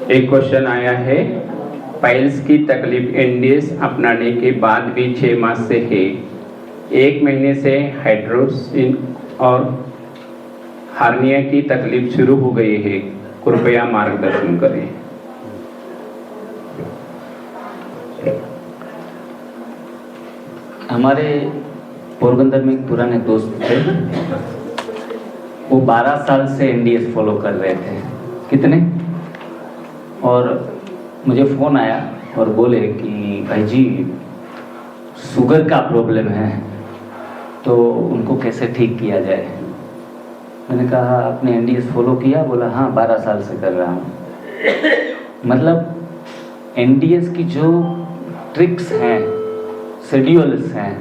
एक क्वेश्चन आया है, पाइल्स की तकलीफ एनडीएस अपनाने के बाद भी 6 माह से है। 1 महीने से हाइड्रोसिन और हार्निया की तकलीफ शुरू हो गई है, कृपया मार्गदर्शन करें। हमारे पोरबंदर में एक पुराने दोस्त थे, वो 12 साल से एनडीएस फॉलो कर रहे थे। कितने? और मुझे फ़ोन आया और बोले कि भाई जी शुगर का प्रॉब्लम है, तो उनको कैसे ठीक किया जाए। मैंने कहा आपने एनडीएस फॉलो किया? बोला हाँ 12 साल से कर रहा हूँ। मतलब एनडीएस की जो ट्रिक्स हैं, शेड्यूल्स हैं,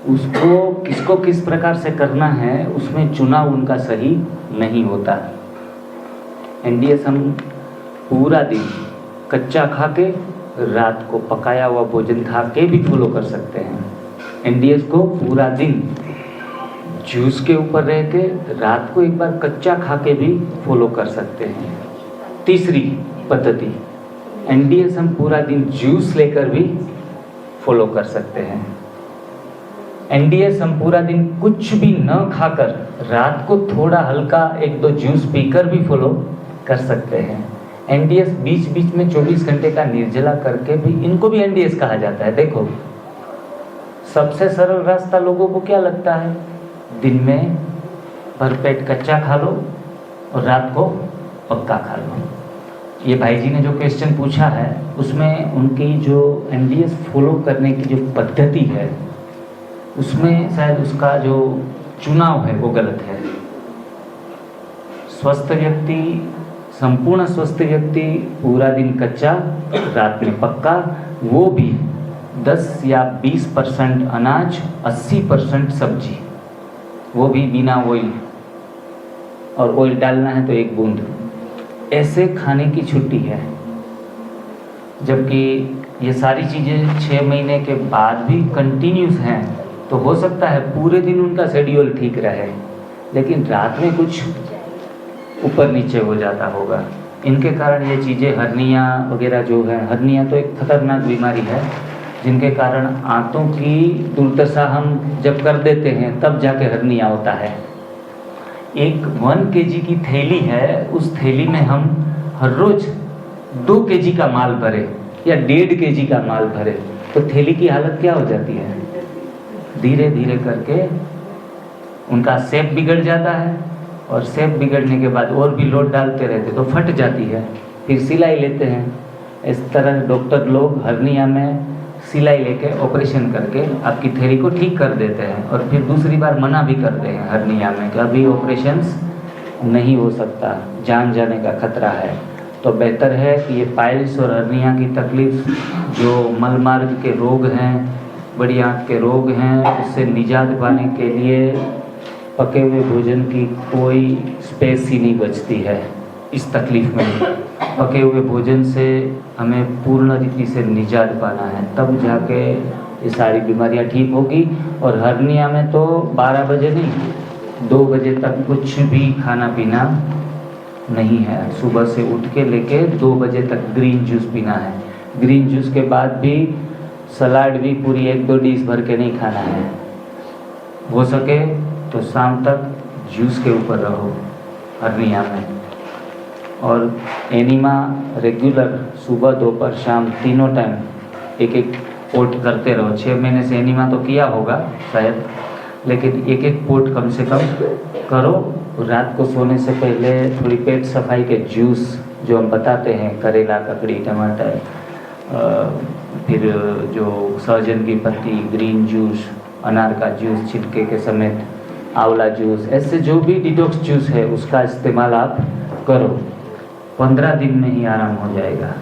उसको किसको किस प्रकार से करना है, उसमें चुनाव उनका सही नहीं होता। एनडीएस हम पूरा दिन कच्चा खा के, रात को पकाया हुआ भोजन खा के भी फॉलो कर सकते हैं। एनडीएस को पूरा दिन जूस के ऊपर रह के, रात को एक बार कच्चा खा के भी फॉलो कर सकते हैं। तीसरी पद्धति, एनडीएस हम पूरा दिन जूस लेकर भी फॉलो कर सकते हैं। एनडीएस हम पूरा दिन कुछ भी न खाकर, रात को थोड़ा हल्का 1-2 जूस पीकर भी फॉलो कर सकते हैं। एनडीएस बीच बीच में 24 घंटे का निर्जला करके भी, इनको भी एनडीएस कहा जाता है। देखो सबसे सरल रास्ता लोगों को क्या लगता है, दिन में भरपेट कच्चा खा लो और रात को पक्का खा लो। ये भाई जी ने जो क्वेश्चन पूछा है उसमें उनकी जो एनडीएस फॉलो करने की जो पद्धति है, उसमें शायद उसका जो चुनाव है वो गलत है। स्वस्थ व्यक्ति, संपूर्ण स्वस्थ व्यक्ति पूरा दिन कच्चा, रात में पक्का, वो भी 10 या 20% अनाज, 80% सब्जी, वो भी बिना ऑयल, और ऑयल डालना है तो 1 बूंद, ऐसे खाने की छुट्टी है। जबकि ये सारी चीज़ें 6 महीने के बाद भी कंटिन्यूस हैं, तो हो सकता है पूरे दिन उनका शेड्यूल ठीक रहे, लेकिन रात में कुछ ऊपर नीचे हो जाता होगा। इनके कारण ये चीज़ें हर्निया वगैरह जो है, हर्निया तो एक खतरनाक बीमारी है जिनके कारण आंतों की दुर्दशा हम जब कर देते हैं तब जाके हर्निया होता है। एक 1 kg की थैली है, उस थैली में हम हर रोज 2 kg का माल भरे या 1.5 kg का माल भरे, तो थैली की हालत क्या हो जाती है? धीरे धीरे करके उनका शेप बिगड़ जाता है, और शेप बिगड़ने के बाद और भी लोड डालते रहते तो फट जाती है, फिर सिलाई लेते हैं। इस तरह डॉक्टर लोग हर्निया में सिलाई लेके ऑपरेशन करके आपकी थैली को ठीक कर देते हैं, और फिर दूसरी बार मना भी करते हैं हर्निया में कि अभी ऑपरेशंस नहीं हो सकता, जान जाने का खतरा है। तो बेहतर है कि ये पाइल्स और हर्निया की तकलीफ, जो मलमार्ग के रोग हैं, बड़ी आंत के रोग हैं, उससे निजात पाने के लिए पके हुए भोजन की कोई स्पेस ही नहीं बचती है इस तकलीफ़ में। पके हुए भोजन से हमें पूर्ण रीति से निजात पाना है, तब जाके ये सारी बीमारियां ठीक होगी। और हर्निया में तो 12 बजे नहीं, 2 बजे तक कुछ भी खाना पीना नहीं है। सुबह से उठ के लेके 2 बजे तक ग्रीन जूस पीना है। ग्रीन जूस के बाद भी सलाद भी पूरी 1-2 डिश भर के नहीं खाना है। हो सके तो शाम तक जूस के ऊपर रहो हर्निया में। और एनिमा रेगुलर सुबह दोपहर शाम तीनों टाइम 1-1 पोट करते रहो। 6 महीने से एनिमा तो किया होगा शायद, लेकिन 1-1 पोट कम से कम करो। रात को सोने से पहले थोड़ी पेट सफाई के जूस जो हम बताते हैं, करेला, ककड़ी, टमाटर, फिर जो सहजन की पत्ती, ग्रीन जूस, अनार का जूस छिलके के समेत, आंवला जूस, ऐसे जो भी डिटॉक्स जूस है उसका इस्तेमाल आप करो। 15 दिन में ही आराम हो जाएगा।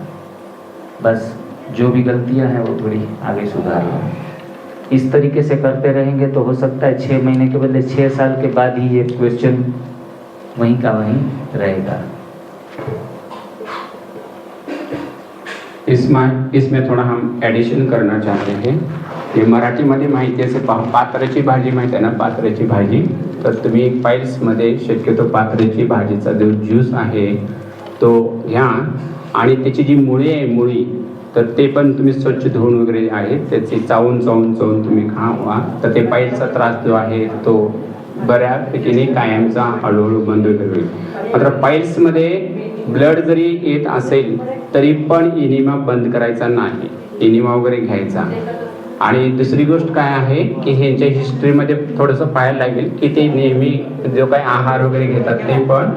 बस जो भी गलतियां हैं वो थोड़ी आगे सुधार लो। इस तरीके से करते रहेंगे तो हो सकता है 6 महीने के बदले 6 साल के बाद ही ये क्वेश्चन वहीं का वहीं रहेगा। इसमें थोड़ा हम एडिशन करना चाहते हैं की मराठीमध्ये माहिती असे पात्राची भाजी माहिती आहे ना, पात्राची भाजी, तर तुम्ही पाइल्समध्ये शक्यतो पात्राची भाजीचा जो ज्यूस आहे तो घ्या आणि त्याची जी मुळी आहे मुळी, तर ते पण तुम्ही स्वच्छ धुवून वगैरे आहे त्याची चावून तुम्ही खावा, तर ते पाईलचा त्रास जो आहे तो बऱ्यापैकी कायमचा हळूहळू बंद वगैरे होईल. मात्र पाईल्समध्ये ब्लड जरी येत असेल तरी पण इनिमा बंद करायचा नाही, इनिमा वगैरे घ्यायचा. आणि दुसरी गोष्ट काय आहे की ह्यांच्या हिस्ट्रीमध्ये थोडंसं पाहायला लागेल की ते नेहमी जो काही आहार वगैरे घेतात ते पण,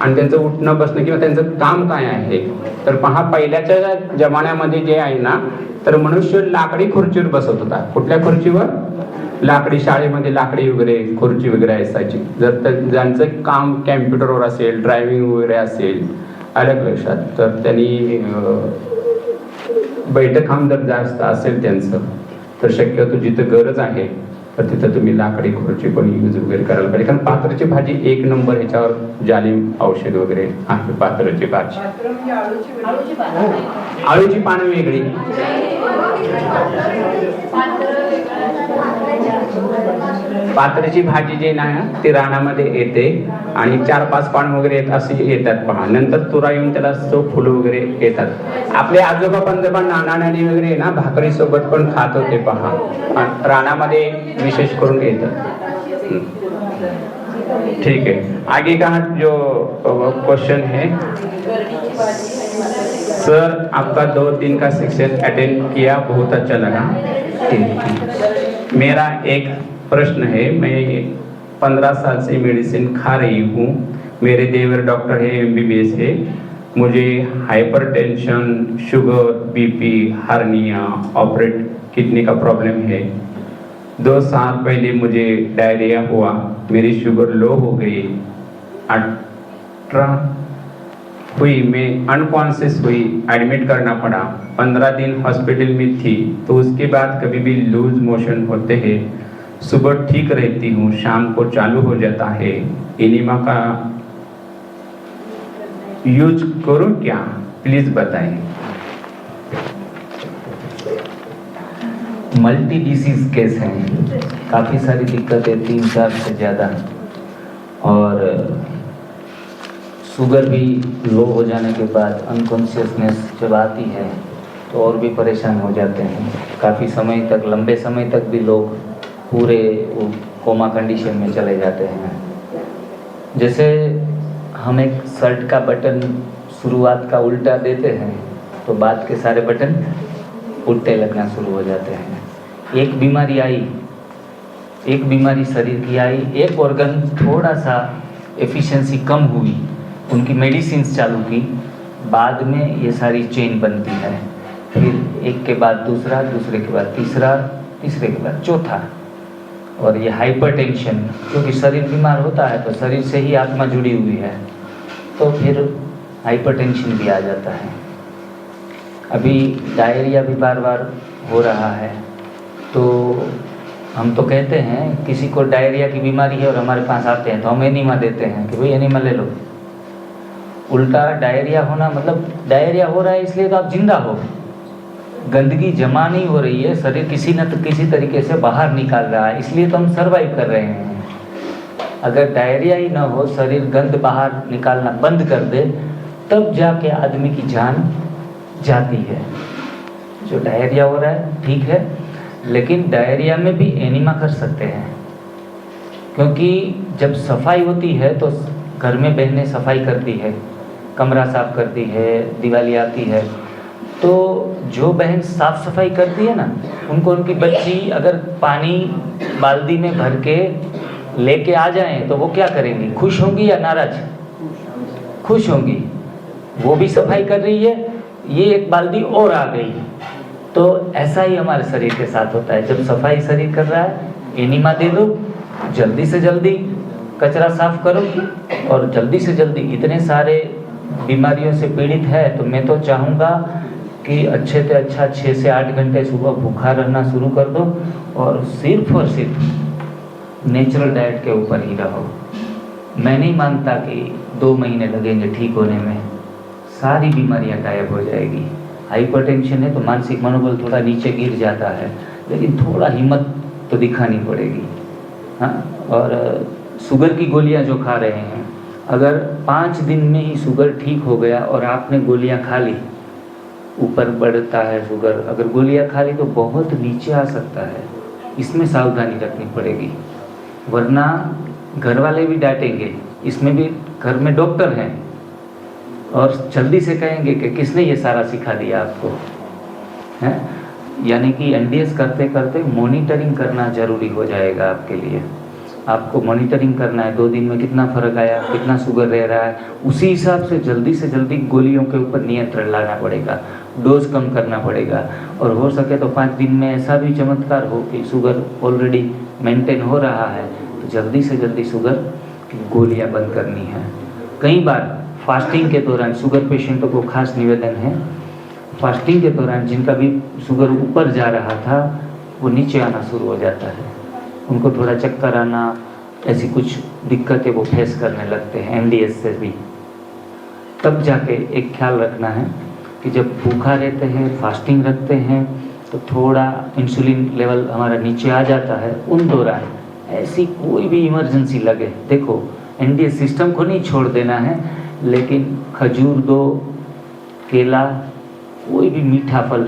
आणि त्यांचं उठणं बसणं किंवा त्यांचं काम काय आहे. तर पहा, पहिल्याच्या जमान्यामध्ये जे आहे ना, तर मनुष्य लाकडी खुर्चीवर बसत होता. कुठल्या खुर्चीवर? लाकडी. शाळेमध्ये लाकडी वगैरे खुर्ची वगैरे असायची. जर ज्यांचं काम कॅम्प्युटरवर असेल, ड्रायव्हिंग वगैरे असेल, अलग लक्षात, तर त्यांनी बैठकाम जर जास्त असेल त्यांचं, तर शक्यतो जिथं गरज आहे तर तिथं तुम्ही लाकडी खुर्ची पण यूज वगैरे करायला पाहिजे. कारण पात्राची भाजी एक नंबर, ह्याच्यावर जालिम औषध वगैरे आहे. पात्राची भाजी, आळूची पानं वेगळी, पात्राची भाजी जी ना ती रानामध्ये येते आणि 4-5 पान वगैरे येत असे येतात पहा. नंतर तुरा येऊन त्याला फुलं वगैरे येतात. आपले आजोबा पंजोबा नाना नानी वगैरे ना भाकरी सोबत पण खात होते पहा, रानामध्ये विशेष करून येतात. ठीक है, आगे का जो क्वेश्चन है, सर आपका 2 दिन का सेक्शन अटेंड किया, बहुत अच्छा लगा. मेरा एक प्रश्न है, मैं 15 साल से मेडिसिन खा रही हूँ. मेरे देवर डॉक्टर है, MBBS है. मुझे hypertension, sugar, BP, hernia, operate kidney का प्रॉब्लम है. 2 साल पहले मुझे डायरिया हुआ, मेरी शुगर लो हो गई, 18 हुई, मैं अनकॉन्शियस हुई, एडमिट करना पड़ा. 15 दिन हॉस्पिटल में थी. तो उसके बाद कभी भी लूज मोशन होते हैं, सुबह ठीक रहती हूँ, शाम को चालू हो जाता है. एनिमा का यूज करूँ क्या, प्लीज बताएं. मल्टी डिसीज केस हैं, काफ़ी सारी दिक्कतें, 3-4 से ज़्यादा, और शुगर भी लो हो जाने के बाद अनकॉन्शियसनेस जब आती है तो और भी परेशान हो जाते हैं. काफ़ी समय तक, लंबे समय तक भी लोग पूरे कोमा कंडीशन में चले जाते हैं. जैसे हम एक शर्ट का बटन शुरुआत का उल्टा देते हैं तो बाद के सारे बटन उल्टे लगना शुरू हो जाते हैं. एक बीमारी आई, एक बीमारी शरीर की आई, एक ऑर्गन थोड़ा सा एफिशिएंसी कम हुई, उनकी मेडिसिन्स चालू की, बाद में ये सारी चेन बनती है. फिर एक के बाद दूसरा, दूसरे के बाद तीसरा, तीसरे के बाद चौथा. और ये हाइपरटेंशन, क्योंकि शरीर बीमार होता है तो शरीर से ही आत्मा जुड़ी हुई है, तो फिर हाइपरटेंशन भी आ जाता है. अभी डायरिया भी बार बार हो रहा है, तो हम तो कहते हैं किसी को डायरिया की बीमारी है और हमारे पास आते हैं तो हम एनीमा देते हैं कि भाई एनीमा ले लो. उल्टा डायरिया होना मतलब डायरिया हो रहा है इसलिए तो आप जिंदा हो, गंदगी जमा नहीं हो रही है, शरीर किसी न किसी तरीके से बाहर निकाल रहा है, इसलिए तो हम सरवाइव कर रहे हैं. अगर डायरिया ही ना हो, शरीर गंद बाहर निकालना बंद कर दे, तब जाके आदमी की जान जाती है. जो डायरिया हो रहा है ठीक है, लेकिन डायरिया में भी एनीमा कर सकते हैं, क्योंकि जब सफाई होती है तो घर में बहनें सफाई करती है, कमरा साफ करती है, दिवाली आती है, तो जो बहन साफ सफाई करती है ना, उनको उनकी बच्ची अगर पानी बाल्टी में भर के लेके आ जाएं तो वो क्या करेंगी, खुश होंगी या नाराज? खुश होंगी. वो भी सफाई कर रही है, ये एक बाल्टी और आ गई. तो ऐसा ही हमारे शरीर के साथ होता है. जब सफाई शरीर कर रहा है, एनीमा दे दो, जल्दी से जल्दी कचरा साफ करो, और जल्दी से जल्दी. इतने सारे बीमारियों से पीड़ित है तो मैं तो चाहूँगा कि अच्छे से अच्छा 6 से 8 घंटे सुबह भूखा रहना शुरू कर दो और सिर्फ नेचुरल डाइट के ऊपर ही रहो. मैं नहीं मानता कि 2 महीने लगेंगे ठीक होने में, सारी बीमारियां गायब हो जाएगी. हाइपरटेंशन है तो मानसिक मनोबल थोड़ा नीचे गिर जाता है, लेकिन थोड़ा हिम्मत तो दिखानी पड़ेगी. हाँ, और शुगर की गोलियां जो खा रहे हैं अगर 5 दिन में ही शुगर ठीक हो गया और आपने गोलियां खा ली, ऊपर बढ़ता है शुगर, अगर गोलियां खा ली तो बहुत नीचे आ सकता है। इसमें सावधानी रखनी पड़ेगी, वरना घर वाले भी डांटेंगे। इसमें भी घर में डॉक्टर हैं और जल्दी से कहेंगे कि किसने ये सारा सिखा दिया आपको, है। यानी कि एनडीएस करते करते मॉनिटरिंग करना ज़रूरी हो जाएगा आपके लिए। आपको मॉनिटरिंग करना है, 2 दिन में कितना फ़र्क आया, कितना शुगर रह रहा है, उसी हिसाब से जल्दी गोलियों के ऊपर नियंत्रण लाना पड़ेगा, डोज कम करना पड़ेगा। और हो सके तो 5 दिन में ऐसा भी चमत्कार हो कि शुगर ऑलरेडी मेंटेन हो रहा है, तो जल्दी से जल्दी शुगर की गोलियां बंद करनी है। कई बार फास्टिंग के दौरान शुगर पेशेंटों को खास निवेदन है, फास्टिंग के दौरान जिनका भी शुगर ऊपर जा रहा था वो नीचे आना शुरू हो जाता है, उनको थोड़ा चक्कर आना, ऐसी कुछ दिक्कतें वो फेस करने लगते हैं एनडीएस से भी। तब जाके एक ख्याल रखना है कि जब भूखा रहते हैं, फास्टिंग रखते हैं, तो थोड़ा इंसुलिन लेवल हमारा नीचे आ जाता है। उन दौरान ऐसी कोई भी इमरजेंसी लगे, देखो एनडीएस सिस्टम को नहीं छोड़ देना है, लेकिन खजूर दो, केला, कोई भी मीठा फल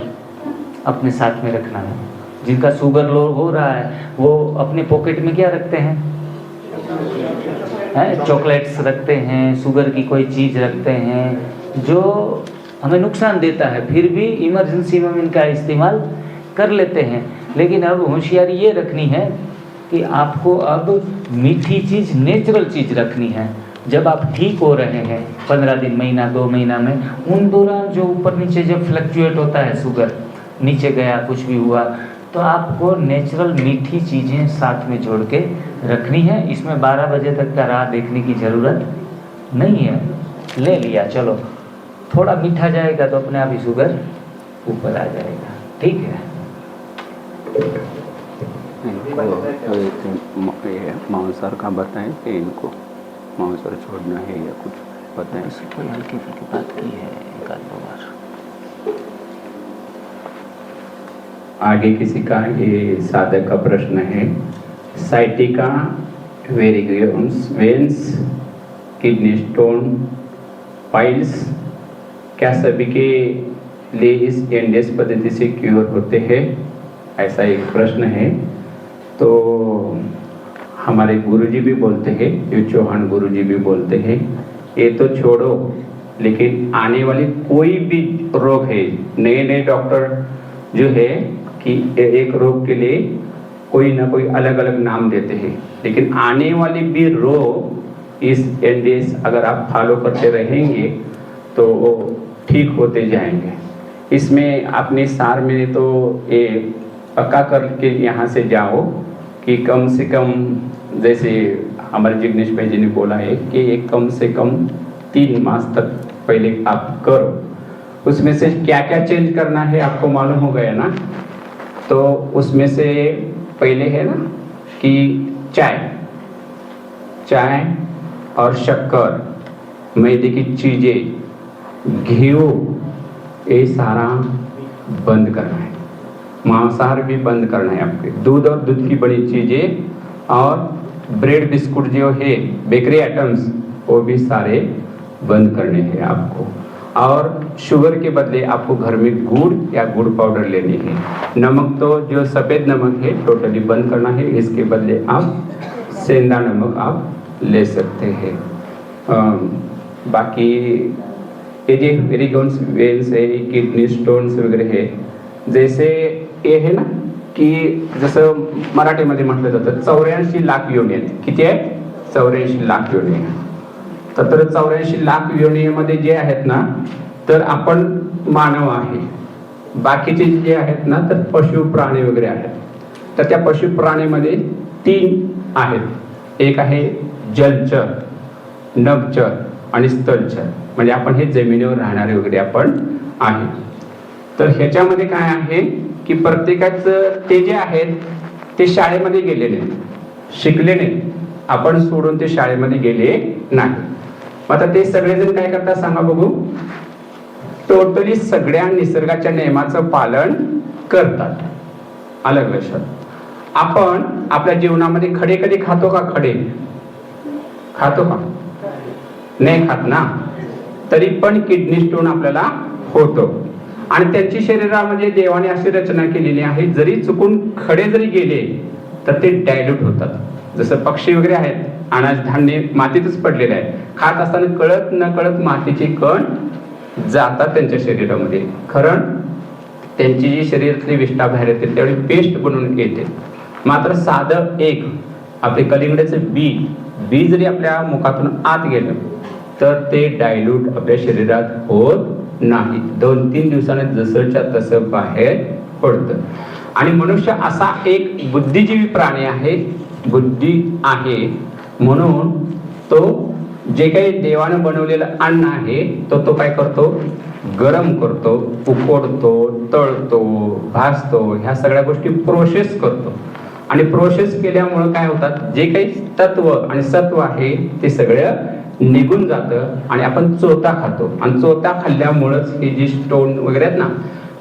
अपने साथ में रखना है। जिनका शुगर लो हो रहा है वो अपने पॉकेट में क्या रखते हैं, चॉकलेट्स रखते हैं, शुगर की कोई चीज़ रखते हैं जो हमें नुकसान देता है, फिर भी इमरजेंसी में इनका इस्तेमाल कर लेते हैं। लेकिन अब होशियारी ये रखनी है कि आपको अब मीठी चीज़, नेचुरल चीज़ रखनी है। जब आप ठीक हो रहे हैं 15 दिन, महीना, 2 महीना में, उन दौरान जो ऊपर नीचे जब फ्लक्चुएट होता है, शुगर नीचे गया, कुछ भी हुआ, तो आपको नेचुरल मीठी चीज़ें साथ में जोड़ के रखनी है। इसमें 12 बजे तक का राह देखने की ज़रूरत नहीं है। ले लिया, चलो थोड़ा मीठा जाएगा तो अपने आप ही शुगर ऊपर आ जाएगा, ठीक है। इनको मांसाहार का बताएं कि इनको मांसाहार छोड़ना है या कुछ बताएं। कोई हल्की फुल्की बात की है एक आध बार। आगे किसी का ये साधक का प्रश्न है, साइटिका वेरिगेंस, किडनी स्टोन, पाइल्स, क्या सभी के लिए इस एनडीएस पद्धति से क्योर होते हैं? ऐसा एक प्रश्न है। तो हमारे गुरुजी भी बोलते हैं, जो चौहान गुरुजी भी बोलते हैं, ये तो छोड़ो, लेकिन आने वाली कोई भी रोग है, नए डॉक्टर जो है कि एक रोग के लिए कोई ना कोई अलग अलग नाम देते हैं, लेकिन आने वाली भी रोग इस एनडीएस अगर आप फॉलो करते रहेंगे तो वो ठीक होते जाएंगे। इसमें अपने सार में तो ये पक्का करके यहाँ से जाओ कि कम से कम, जैसे हमारे जिग्नेश भाई जी ने बोला है कि एक कम से कम 3 मास तक पहले आप करो। उसमें से क्या क्या चेंज करना है आपको मालूम हो गया ना। तो उसमें से पहले है ना कि चाय और शक्कर, मैदे की चीज़ें, घी, ये सारा बंद करना है। मांसाहार भी बंद करना है आपके। दूध और दूध की बड़ी चीज़ें और ब्रेड बिस्कुट जो है, बेकरी आइटम्स, वो भी सारे बंद करने हैं आपको। और शुगर के बदले आपको घर में गुड़ या गुड़ पाउडर लेनी है। नमक तो जो सफ़ेद नमक है टोटली बंद करना है, इसके बदले आप सेंधा नमक आप ले सकते हैं। बाकी ये जो वेरिगेंस वेन्स है, किडनी स्टोन्स वगैरह है, जैसे ये है ना की जसं मराठीमध्ये म्हटलं जातं 84 लाख योनी आहेत. किती आहेत? 84 लाख योनी आहेत. तर 84 लाख योनीमध्ये जे आहेत ना, तर आपण मानव आहे, बाकीचे जे आहेत ना तर पशु प्राणी वगैरे आहेत. तर त्या पशु प्राणीमध्ये 3 आहेत. एक आहे जलचर, नभचर आणि स्थलचर, म्हणजे आपण हे जमिनीवर राहणारे वगैरे आपण आहे. तर ह्याच्यामध्ये काय आहे की प्रत्येकाचं ते जे आहेत ते शाळेमध्ये गेले नाहीत, शिकले नाहीत, आपण सोडून ते शाळेमध्ये गेले नाही. आता ते सगळेजण काय करतात सांगा बघू? टोटली सगळ्या निसर्गाच्या नियमाचं पालन करतात. अलग लक्षात. आपण आपल्या जीवनामध्ये खडे कधी खातो का? खडे खातो का? नाही खात ना, तरी पण किडनी स्टोन आपल्याला होतो. आणि त्यांची शरीरामध्ये देवाने अशी रचना केलेली आहे, जरी चुकून खडे जरी गेले तर ते डायल्यूट होतात. जसं पक्षी वगैरे आहेत, अनाज धान्य मातीतच पडलेले आहे, खात असताना कळत न कळत मातीचे कण जातात त्यांच्या शरीरामध्ये. कारण त्यांची जी शरीरातली विष्ठा बाहेर येते त्यावेळी पेस्ट बनवून येते. मात्र साधं एक आपले कलिंगडाचं बी जरी आपल्या मुखातून आत गेलं तर ते डायल्यूट आपल्या शरीरात होत नाही. 2-3 दिवसाने जसंच्या तसं बाहेर पडतं. आणि मनुष्य असा एक बुद्धिजीवी प्राणी आहे, बुद्धी आहे, म्हणून तो जे काही देवानं बनवलेलं अन्न आहे तो काय करतो, गरम करतो, उकडतो, तळतो, भाजतो, ह्या सगळ्या गोष्टी प्रोसेस करतो. आणि प्रोसेस केल्यामुळं काय होतात, जे काही तत्व आणि सत्व आहे ते सगळं निघून जातं आणि आपण चोथा खातो. आणि चोथा खाल्ल्यामुळंच हे जे स्टोन वगैरे आहेत ना,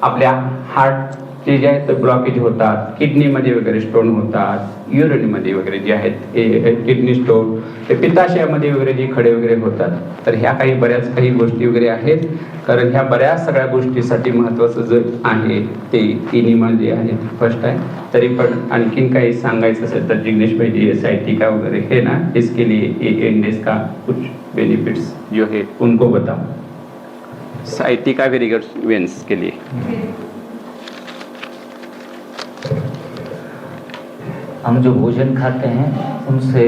आपल्या हार्टचे जे आहेत ब्लॉकेज होतात, किडनीमध्ये वगैरे स्टोन होतात, युरिनमध्ये वगैरे जे आहेत किडनी स्टोन, ते पित्ताशयामध्ये वगैरे जे खडे वगैरे होतात. तर ह्या बऱ्याच काही गोष्टी वगैरे आहेत. कारण ह्या बऱ्याच सगळ्या गोष्टीसाठी महत्त्वाचं जे आहे ते इनिमा जे आहे फर्स्ट आहे. तरी पण आणखीन काही सांगायचं असेल तर जिग्नेश भाई जी साइटिका वगैरे है ना, इसके लिए एंडेस का कुछ बेनिफिट्स जो है उनको बताओ. साइटिका वेरिगोस वेन्स के लिए हम जो भोजन खाते हैं उनसे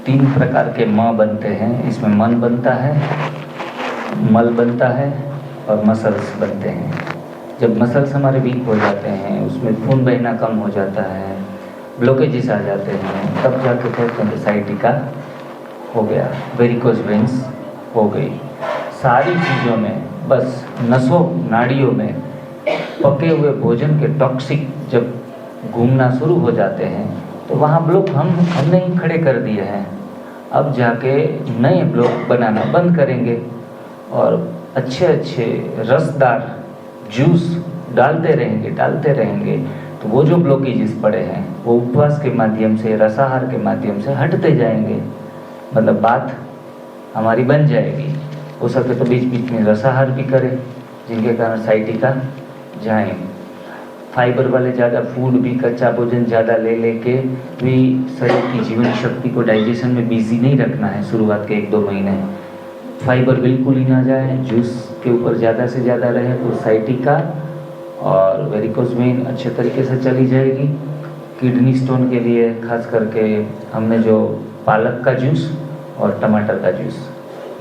3 प्रकार के म बनते हैं. इसमें मन बनता है, मल बनता है और मसल्स बनते हैं. जब मसल्स हमारे वीक हो जाते हैं, उसमें खून बहना कम हो जाता है, ब्लॉकेजेस आ जाते हैं, तब जाके कहते हैं साइटिका हो गया, वेरिकोस वेन्स हो गई. सारी चीज़ों में बस नसों नाड़ियों में पके हुए भोजन के टॉक्सिक जब घूमना शुरू हो जाते हैं तो वहाँ ब्लॉक हमने ही खड़े कर दिए हैं. अब जाके नए ब्लॉक बनाना बंद करेंगे और अच्छे रसदार जूस डालते रहेंगे तो वो जो ब्लॉकेजेस पड़े हैं वो उपवास के माध्यम से, रसाहार के माध्यम से हटते जाएंगे. मतलब बात हमारी बन जाएगी. हो सके तो बीच बीच में रसाहार भी करें जिनके कारण साइटिका जाएं. फाइबर वाले ज़्यादा फूड भी, कच्चा भोजन ज़्यादा लेके भी शरीर की जीवन शक्ति को डाइजेशन में बिजी नहीं रखना है. शुरुआत के 1-2 महीने फाइबर बिल्कुल ही ना जाए, जूस के ऊपर ज़्यादा से ज़्यादा रहे तो साइटिका और वेरिकोस वेन अच्छे तरीके से चली जाएगी. किडनी स्टोन के लिए खास करके हमने जो पालक का जूस और टमाटर का जूस,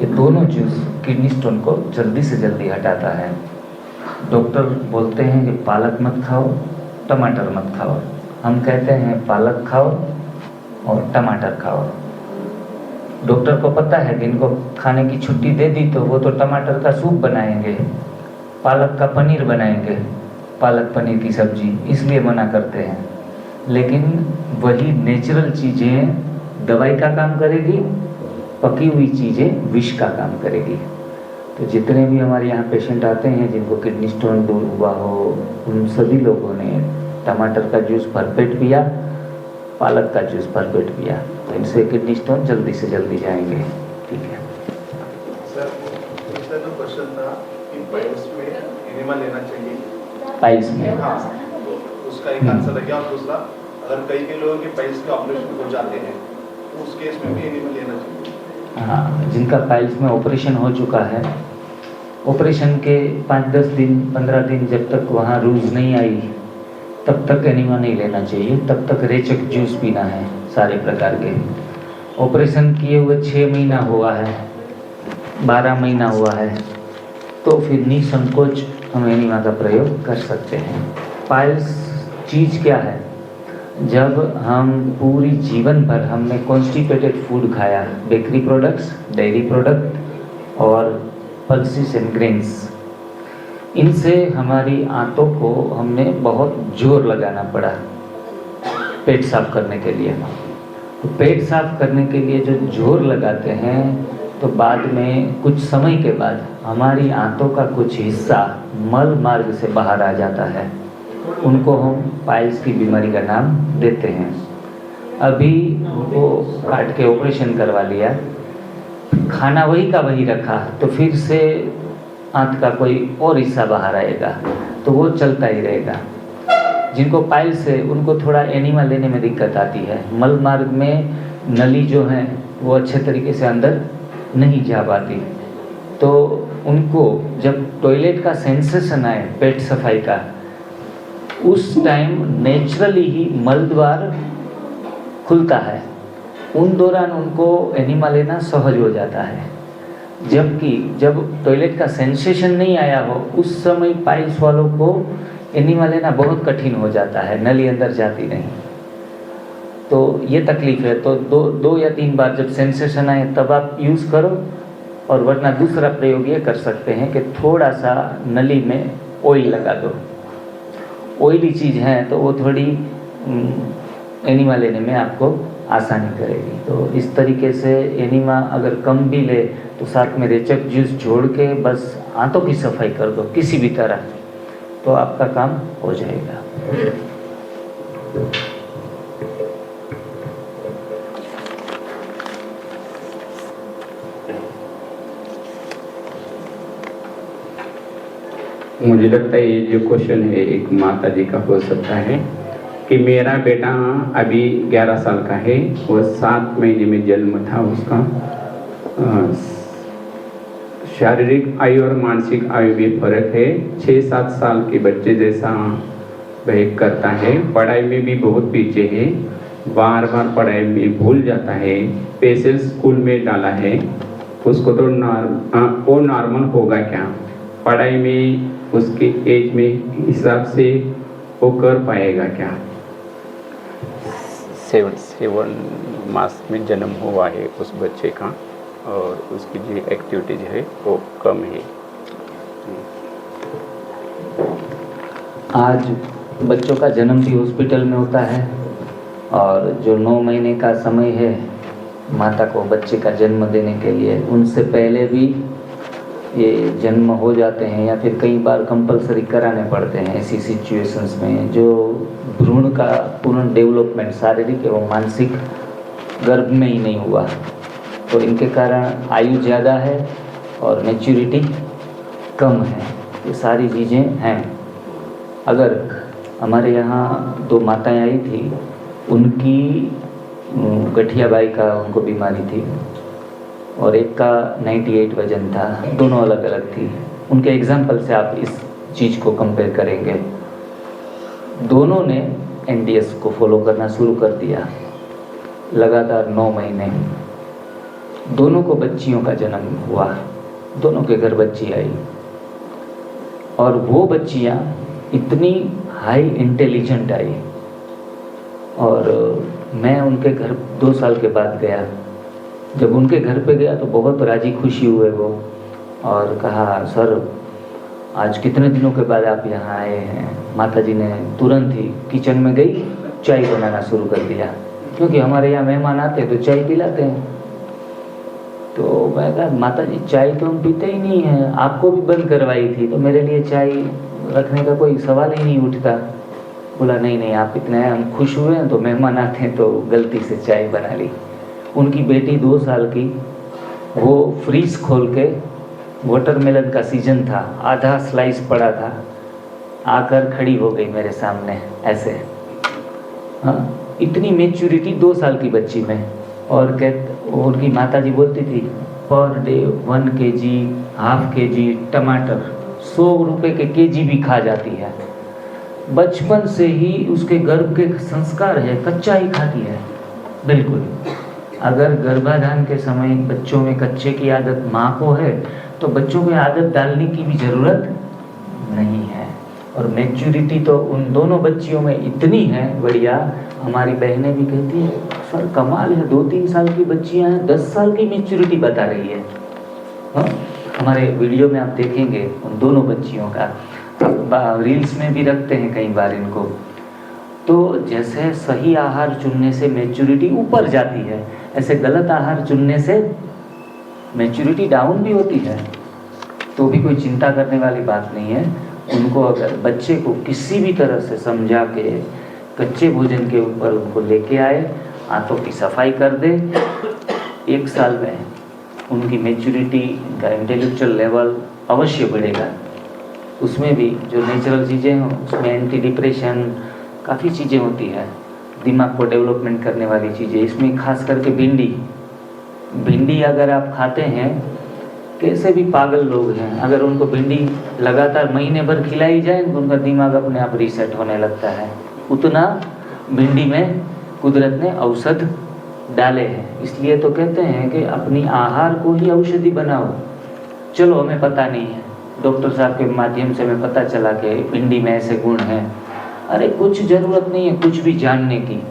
ये दोनों जूस किडनी स्टोन को जल्दी से जल्दी हटाता है. डॉक्टर बोलते हैं कि पालक मत खाओ, टमाटर मत खाओ. हम कहते हैं पालक खाओ और टमाटर खाओ. डॉक्टर को पता है कि इनको खाने की छुट्टी दे दी तो वो तो टमाटर का सूप बनाएंगे, पालक का पनीर बनाएंगे, पालक पनीर की सब्जी, इसलिए मना करते हैं. लेकिन वही नेचुरल चीज़ें दवाई का काम करेगी, पकी हुई चीज़ें विष का काम करेगी. तो जितने भी हमारे यहाँ पेशेंट आते हैं जिनको किडनी स्टोन दूर हुआ हो, उन सभी लोगों ने टमाटर का जूस भरपेट पिया, पालक का जूस भरपेट पिया, तो इनसे किडनी स्टोन जल्दी से जल्दी जाएंगे. ठीक है सर, पिछला जो क्वेश्चन था कि पाइल्स में एनिमा लेना चाहिए, पाइल्स में, हाँ, उसका एक आंसर है. और दूसरा, अगर कई लोगों के पाइल्स के ऑपरेशन हो जाते हैं तो उस केस में भी एनिमा लेना चाहिए. हाँ, जिनका पाइल्स में ऑपरेशन हो चुका है, ऑपरेशन के 5-10 दिन 15 दिन जब तक वहाँ रूज नहीं आई तब तक एनिमा नहीं लेना चाहिए. तब तक रेचक जूस पीना है सारे प्रकार के. ऑपरेशन किए हुए 6 महीना हुआ है, 12 महीना हुआ है, तो फिर निसंकोच हम एनिमा का प्रयोग कर सकते हैं. पाइल्स चीज़ क्या है, जब हम पूरी जीवन भर हमने कॉन्स्टिपेटेड फूड खाया, बेकरी प्रोडक्ट्स, डेयरी प्रोडक्ट और पल्सेस एंड ग्रेन्स, इनसे हमारी आंतों को हमने बहुत जोर लगाना पड़ा पेट साफ करने के लिए. तो पेट साफ करने के लिए जो जोर लगाते हैं तो बाद में कुछ समय के बाद हमारी आंतों का कुछ हिस्सा मल मार्ग से बाहर आ जाता है. उनको हम पाइल्स की बीमारी का नाम देते हैं. अभी वो काट के ऑपरेशन करवा लिया खाना वही का वही रखा तो फिर से आंत का कोई और हिस्सा बाहर आएगा, तो वो चलता ही रहेगा। जिनको पाइल्स है उनको थोड़ा एनिमा लेने में दिक्कत आती है, मल मार्ग में नली जो है वो अच्छे तरीके से अंदर नहीं जा पाती, तो उनको जब टॉयलेट का सेंसेशन आए पेट सफाई का, उस टाइम नेचुरली ही मल द्वार खुलता है, उन दौरान उनको एनिमा लेना सहज हो जाता है। जबकि जब टॉयलेट का सेंसेशन नहीं आया हो उस समय पाइल्स वालों को एनिमा लेना बहुत कठिन हो जाता है, नली अंदर जाती नहीं, तो ये तकलीफ है। तो दो या 3 बार जब सेंसेशन आए तब आप यूज़ करो, और वरना दूसरा प्रयोग ये कर सकते हैं कि थोड़ा सा नली में ऑयल लगा दो। ऑयली चीज़ है तो वो थोड़ी एनिमा लेने में आपको आसानी करेगी। तो इस तरीके से एनिमा अगर कम भी ले तो साथ में रेचक जूस जोड़ के बस आंतों की सफाई कर दो किसी भी तरह, तो आपका काम हो जाएगा। मुझे लगता है ये जो क्वेश्चन है एक माता जी का हो सकता है कि मेरा बेटा अभी 11 साल का है, वो 7 महीने में जन्म था उसका, शारीरिक आयु और मानसिक आयु में फर्क है, 6-7 साल के बच्चे जैसा बिहेव करता है, पढ़ाई में भी बहुत पीछे है, बार बार पढ़ाई में भूल जाता है, स्पेशल स्कूल में डाला है, उसको तो वो नॉर्मल होगा क्या? पढ़ाई में उसके एज में हिसाब से वो कर पाएगा क्या? 7 मास में जन्म हुआ है उस बच्चे का, और उसकी जो एक्टिविटीज है वो कम है। आज बच्चों का जन्म भी हॉस्पिटल में होता है, और जो 9 महीने का समय है माता को बच्चे का जन्म देने के लिए, उनसे पहले भी ये जन्म हो जाते हैं या फिर कई बार कंपलसरी कराने पड़ते हैं ऐसी सिचुएशंस में, जो भ्रूण का पूर्ण डेवलपमेंट शारीरिक एवं मानसिक गर्भ में ही नहीं हुआ, तो इनके कारण आयु ज़्यादा है और मैच्योरिटी कम है। ये सारी चीज़ें हैं। अगर हमारे यहाँ 2 माताएं आई थी, उनकी गठिया बाई का उनको बीमारी थी और एक का 98 वजन था, दोनों अलग अलग थी। उनके एग्जाम्पल से आप इस चीज़ को कंपेयर करेंगे। दोनों ने एनडीएस को फॉलो करना शुरू कर दिया लगातार 9 महीने। दोनों को बच्चियों का जन्म हुआ, दोनों के घर बच्ची आई, और वो बच्चियाँ इतनी हाई इंटेलिजेंट आई। और मैं उनके घर 2 साल के बाद गया। जब उनके घर पे गया तो बहुत राजी खुशी हुए वो, और कहा सर आज कितने दिनों के बाद आप यहाँ आए हैं। माता जी ने तुरंत ही किचन में गई, चाय बनाना शुरू कर दिया, क्योंकि हमारे यहाँ मेहमान आते हैं तो चाय पिलाते हैं। तो मैं कहा माता जी चाय तो हम पीते ही नहीं हैं, आपको भी बंद करवाई थी, तो मेरे लिए चाय रखने का कोई सवाल ही नहीं उठता। बोला नहीं आप इतने हम खुश हुए हैं तो मेहमान आते हैं तो गलती से चाय बना ली। उनकी बेटी 2 साल की, वो फ्रीज खोल के, वाटरमेलन का सीजन था, आधा स्लाइस पड़ा था, आकर खड़ी हो गई मेरे सामने ऐसे। हाँ, इतनी मैच्योरिटी 2 साल की बच्ची में। और उनकी माता जी बोलती थी पर डे 1 kg, ½ kg टमाटर 100 रुपए के केजी भी खा जाती है। बचपन से ही उसके गर्भ के संस्कार है, कच्चा ही खाती है बिल्कुल। अगर गर्भाधान के समय बच्चों में कच्चे की आदत माँ को है तो बच्चों में आदत डालने की भी ज़रूरत नहीं है। और मैच्योरिटी तो उन दोनों बच्चियों में इतनी है बढ़िया। हमारी बहनें भी कहती है सर कमाल है, 2-3 साल की बच्चियां हैं, 10 साल की मैच्योरिटी बता रही है। हाँ, हमारे वीडियो में आप देखेंगे उन दोनों बच्चियों का, आप रील्स में भी रखते हैं कई बार इनको। तो जैसे सही आहार चुनने से मैच्योरिटी ऊपर जाती है, ऐसे गलत आहार चुनने से मैच्योरिटी डाउन भी होती है। तो भी कोई चिंता करने वाली बात नहीं है। उनको अगर बच्चे को किसी भी तरह से समझा के कच्चे भोजन के ऊपर उनको लेके आए, आंतों की सफाई कर दे, 1 साल में उनकी मैच्योरिटी, उनका इंटेलेक्चुअल लेवल अवश्य बढ़ेगा। उसमें भी जो नेचुरल चीज़ें हैं उसमें एंटी डिप्रेशन काफ़ी चीज़ें होती है, दिमाग को डेवलपमेंट करने वाली चीज़ें। इसमें खास करके भिंडी अगर आप खाते हैं, कैसे भी पागल लोग हैं, अगर उनको भिंडी लगातार महीने भर खिलाई जाए तो उनका दिमाग अपने आप रीसेट होने लगता है। उतना भिंडी में कुदरत ने औषध डाले हैं। इसलिए तो कहते हैं कि अपनी आहार को ही औषधि बनाओ। चलो हमें पता नहीं है, डॉक्टर साहब के माध्यम से हमें पता चला कि भिंडी में ऐसे गुण हैं। अरे कुछ ज़रूरत नहीं है कुछ भी जानने की,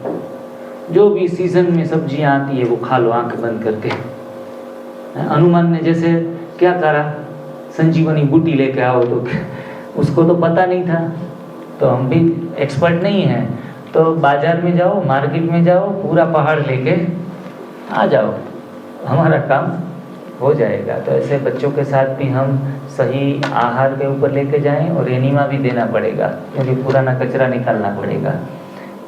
जो भी सीज़न में सब्जियां आती है वो खा लो आंख बंद करके। हनुमान ने जैसे क्या करा, संजीवनी बूटी लेके आओ, तो उसको तो पता नहीं था। तो हम भी एक्सपर्ट नहीं हैं, तो बाजार में जाओ, मार्केट में जाओ, पूरा पहाड़ लेके आ जाओ, हमारा काम हो जाएगा। तो ऐसे बच्चों के साथ भी हम सही आहार के ऊपर लेके जाएं, और एनीमा भी देना पड़ेगा क्योंकि पुराना कचरा निकालना पड़ेगा।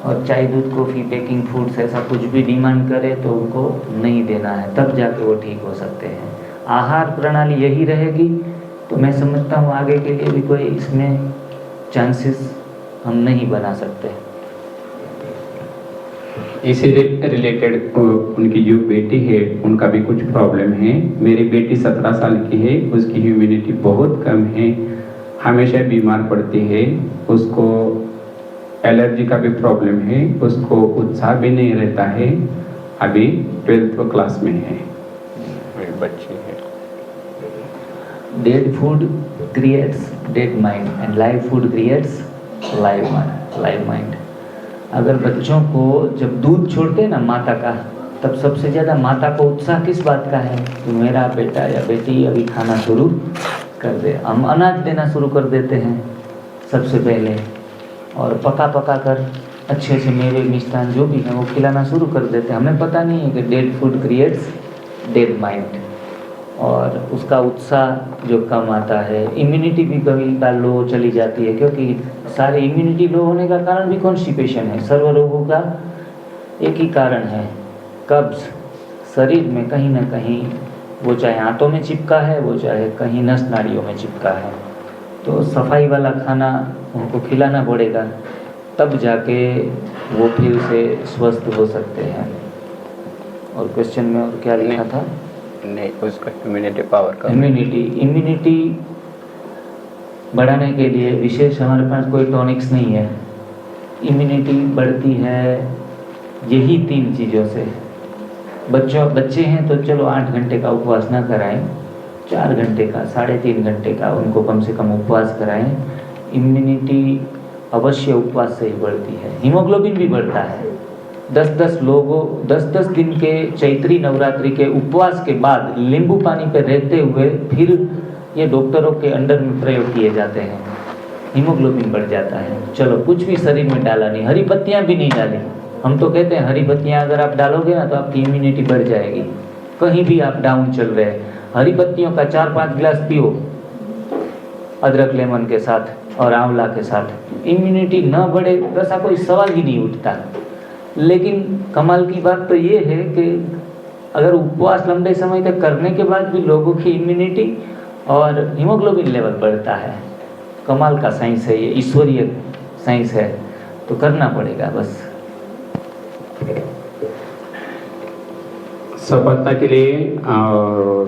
और चाय, दूध, कॉफ़ी, बेकिंग फूड्स ऐसा कुछ भी डिमांड करे तो उनको नहीं देना है, तब जाके वो ठीक हो सकते हैं। आहार प्रणाली यही रहेगी तो मैं समझता हूँ आगे के लिए भी कोई इसमें चांसेस हम नहीं बना सकते। इसी रिलेटेड उनकी जो बेटी है उनका भी कुछ प्रॉब्लम है। मेरी बेटी 17 साल की है, उसकी ह्यूमिडिटी बहुत कम है, हमेशा बीमार पड़ती है, उसको एलर्जी का भी प्रॉब्लम है, उसको उत्साह भी नहीं रहता है, अभी 12th क्लास में है, बच्ची है। Dead food creates dead mind and live food creates live mind. अगर बच्चों को जब दूध छोड़ते हैं ना माता का, तब सबसे ज़्यादा माता को उत्साह किस बात का है कि मेरा बेटा या बेटी अभी खाना शुरू कर दे। हम अनाज देना शुरू कर देते हैं सबसे पहले, और पका कर अच्छे से मेवे मिष्ठान जो भी है वो खिलाना शुरू कर देते हैं। हमें पता नहीं है कि dead food creates dead mind, और उसका उत्साह जो कम आता है, इम्यूनिटी भी कभी का लो चली जाती है, क्योंकि सारे इम्यूनिटी लो होने का कारण भी कॉन्स्टिपेशन है। सर्व रोगों का एक ही कारण है, कब्ज। शरीर में कहीं ना कहीं, वो चाहे आंतों में चिपका है, वो चाहे कहीं नस नाड़ियों में चिपका है। तो सफाई वाला खाना उनको खिलाना पड़ेगा, तब जाके वो फिर से स्वस्थ हो सकते हैं। और क्वेश्चन में और क्या लिखा था? नहीं, उसका इम्यूनिटी पावर का, इम्यूनिटी बढ़ाने के लिए विशेष हमारे पास कोई टॉनिक्स नहीं है। इम्यूनिटी बढ़ती है यही 3 चीज़ों से। बच्चे हैं तो चलो 8 घंटे का उपवास ना कराएं, 4 घंटे का, 3.5 घंटे का उनको कम से कम उपवास कराएं। इम्यूनिटी अवश्य उपवास से ही बढ़ती है। हीमोग्लोबिन भी बढ़ता है। 10-10 दिन के चैत्री नवरात्रि के उपवास के बाद नींबू पानी पर रहते हुए फिर ये डॉक्टरों के अंडर में प्रयोग किए जाते हैं, हीमोग्लोबिन बढ़ जाता है। चलो कुछ भी शरीर में डाला नहीं, हरी पत्तियाँ भी नहीं डाली। हम तो कहते हैं हरी पत्तियाँ अगर आप डालोगे ना तो आपकी इम्यूनिटी बढ़ जाएगी। कहीं भी आप डाउन चल रहे हैं, हरी पत्तियों का 4-5 गिलास पियो अदरक लेमन के साथ और आंवला के साथ, इम्यूनिटी न बढ़े ऐसा कोई सवाल ही नहीं उठता। लेकिन कमाल की बात तो ये है कि अगर उपवास लंबे समय तक करने के बाद भी लोगों की इम्यूनिटी और हीमोग्लोबिन लेवल बढ़ता है। कमाल का साइंस है ये, ईश्वरीय साइंस है, तो करना पड़ेगा बस। सफलता के लिए और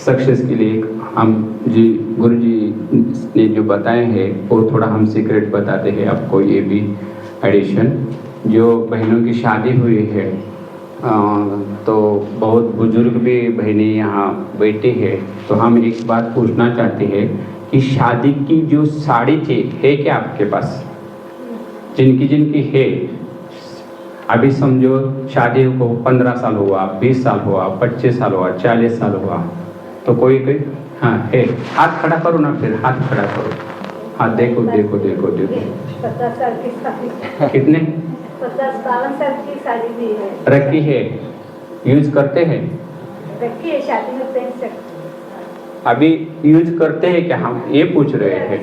सक्सेस के लिए हम गुरु जी ने जो बताए हैं वो थोड़ा हम सीक्रेट बताते हैं आपको। ये भी एडिशन, जो बहनों की शादी हुई है तो बहुत बुजुर्ग भी बहनें यहाँ बैठी है, तो हम एक बात पूछना चाहते हैं कि शादी की जो साड़ी थी है क्या आपके पास? जिनकी है, अभी समझो शादी को 15 साल हुआ, 20 साल हुआ, 25 साल हुआ, 40 साल हुआ, तो कोई हाँ है? हाथ खड़ा करो ना, फिर हाथ खड़ा करो। हाँ देखो 50 साल की शादी। कितने? 50-52 साल की शादी भी है। रखी है, यूज करते हैं? रखी है, शादी में पहन सकते। अभी यूज करते हैं क्या, हम ये पूछ रहे हैं।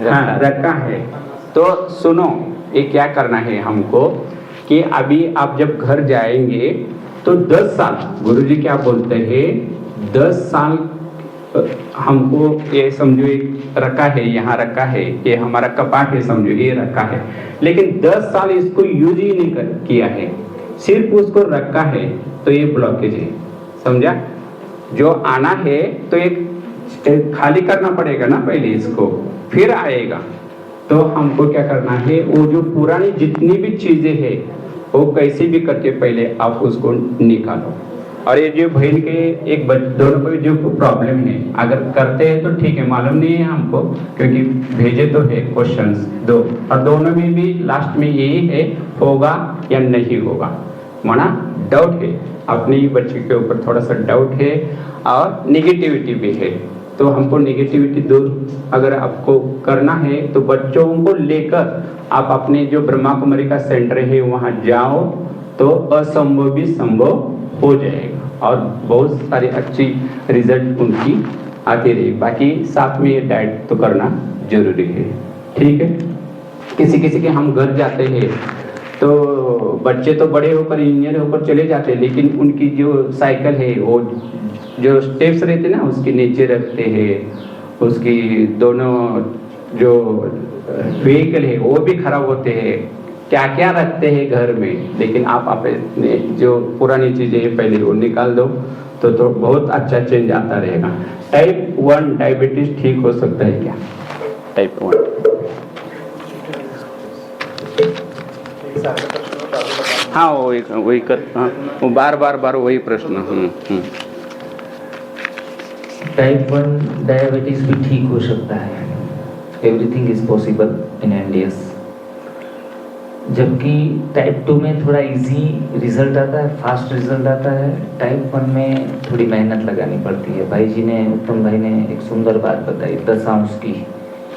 हाँ रखा है। तो सुनो, ये क्या करना है हमको कि अभी आप जब घर जाएंगे तो 10 साल गुरुजी क्या बोलते हैं, 10 साल हमको ये समझो एक रखा है, यहाँ रखा है, ये हमारा कपाट है समझो, ये रखा है, लेकिन 10 साल इसको यूज ही नहीं किया है, सिर्फ उसको रखा है, तो ये ब्लॉकेज है, समझा। जो आना है तो एक खाली करना पड़ेगा ना पहले इसको, फिर आएगा। तो हमको क्या करना है, वो जो पुरानी जितनी भी चीजें हैं वो कैसे भी करके पहले आप उसको निकालो। और ये जो बहन के एक दोनों को जो प्रॉब्लम है, अगर करते हैं तो ठीक है, मालूम नहीं है हमको, क्योंकि भेजे तो है क्वेश्चंस दो, और दोनों में भी लास्ट में यही है, होगा या नहीं होगा, माना डाउट है, अपने ही बच्चे के ऊपर थोड़ा सा डाउट है और निगेटिविटी भी है। तो हमको निगेटिविटी दूर अगर आपको करना है तो बच्चों को लेकर आप अपने जो ब्रह्मा कुमारी का सेंटर है वहाँ जाओ, तो असंभव भी संभव हो जाएगा और बहुत सारी अच्छी रिजल्ट उनकी आती रही। बाकी साथ में ये डाइट तो करना जरूरी है, ठीक है। किसी किसी के हम घर जाते हैं तो बच्चे तो बड़े होकर इंजीनियर होकर चले जाते हैं, लेकिन उनकी जो साइकिल है वो जो स्टेप्स रहते हैं ना उसके नीचे रखते हैं, उसकी दोनों जो व्हीकल है वो भी खराब होते हैं, क्या क्या रखते हैं घर में। लेकिन आप अपने जो पुरानी चीज़ें हैं पहले वो निकाल दो तो बहुत अच्छा चेंज आता रहेगा। टाइप 1 डायबिटीज ठीक हो सकता है क्या? टाइप 1 हाँ वही कर, हाँ वो बार बार वही प्रश्न। टाइप 1 डायबिटीज भी ठीक हो सकता है, everything is possible in NDS. जबकि टाइप 2 में थोड़ा इजी रिजल्ट आता है, फास्ट रिजल्ट आता है, टाइप 1 में थोड़ी मेहनत लगानी पड़ती है। भाई जी ने, उत्तम भाई ने एक सुंदर बात बताई दशांश की,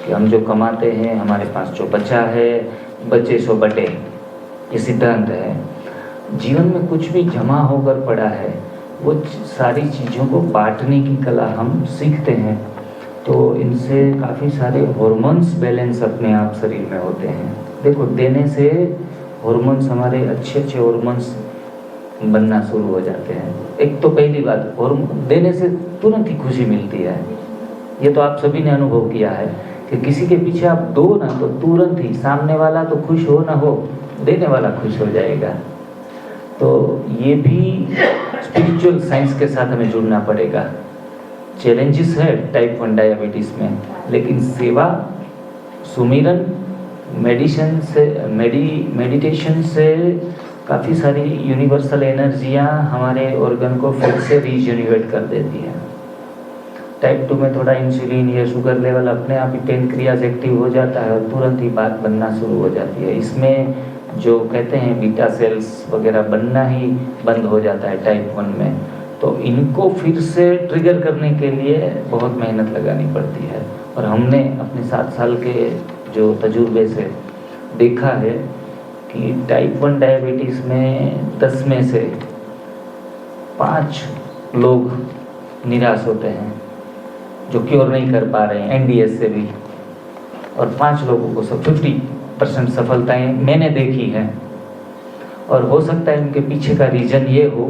कि हम जो कमाते हैं हमारे पास जो बचा है, बचे सो बटे, ये सिद्धांत है। जीवन में कुछ भी जमा होकर पड़ा है वो सारी चीज़ों को बांटने की कला हम सीखते हैं, तो इनसे काफ़ी सारे हॉर्मोन्स बैलेंस अपने आप शरीर में होते हैं। देखो, देने से हॉर्मोन्स, हमारे अच्छे अच्छे हॉर्मोन्स बनना शुरू हो जाते हैं। एक तो पहली बात, हॉर्मोन देने से तुरंत ही खुशी मिलती है, ये तो आप सभी ने अनुभव किया है कि किसी के पीछे आप दो ना तो तुरंत ही सामने वाला तो खुश हो ना हो, देने वाला खुश हो जाएगा। तो ये भी स्पिरिचुअल साइंस के साथ हमें जुड़ना पड़ेगा। चैलेंजेस है टाइप 1 डायबिटीज़ में, लेकिन सेवा, सुमिरन, मेडिटेशन से काफ़ी सारी यूनिवर्सल एनर्जियाँ हमारे ऑर्गन को फिर से रीजनरेट कर देती हैं। टाइप 2 में थोड़ा इंसुलिन या शुगर लेवल अपने आप ही पेनक्रियाज एक्टिव हो जाता है और तुरंत ही बात बनना शुरू हो जाती है। इसमें जो कहते हैं बीटा सेल्स वगैरह बनना ही बंद हो जाता है टाइप 1 में। तो इनको फिर से ट्रिगर करने के लिए बहुत मेहनत लगानी पड़ती है। और हमने अपने 7 साल के जो तजुर्बे से देखा है कि टाइप 1 डायबिटीज़ में 10 में से 5 लोग निराश होते हैं जो क्योर नहीं कर पा रहे हैं एनडीएस से भी, और 5 लोगों को 50% सफलताएं मैंने देखी हैं। और हो सकता है इनके पीछे का रीज़न ये हो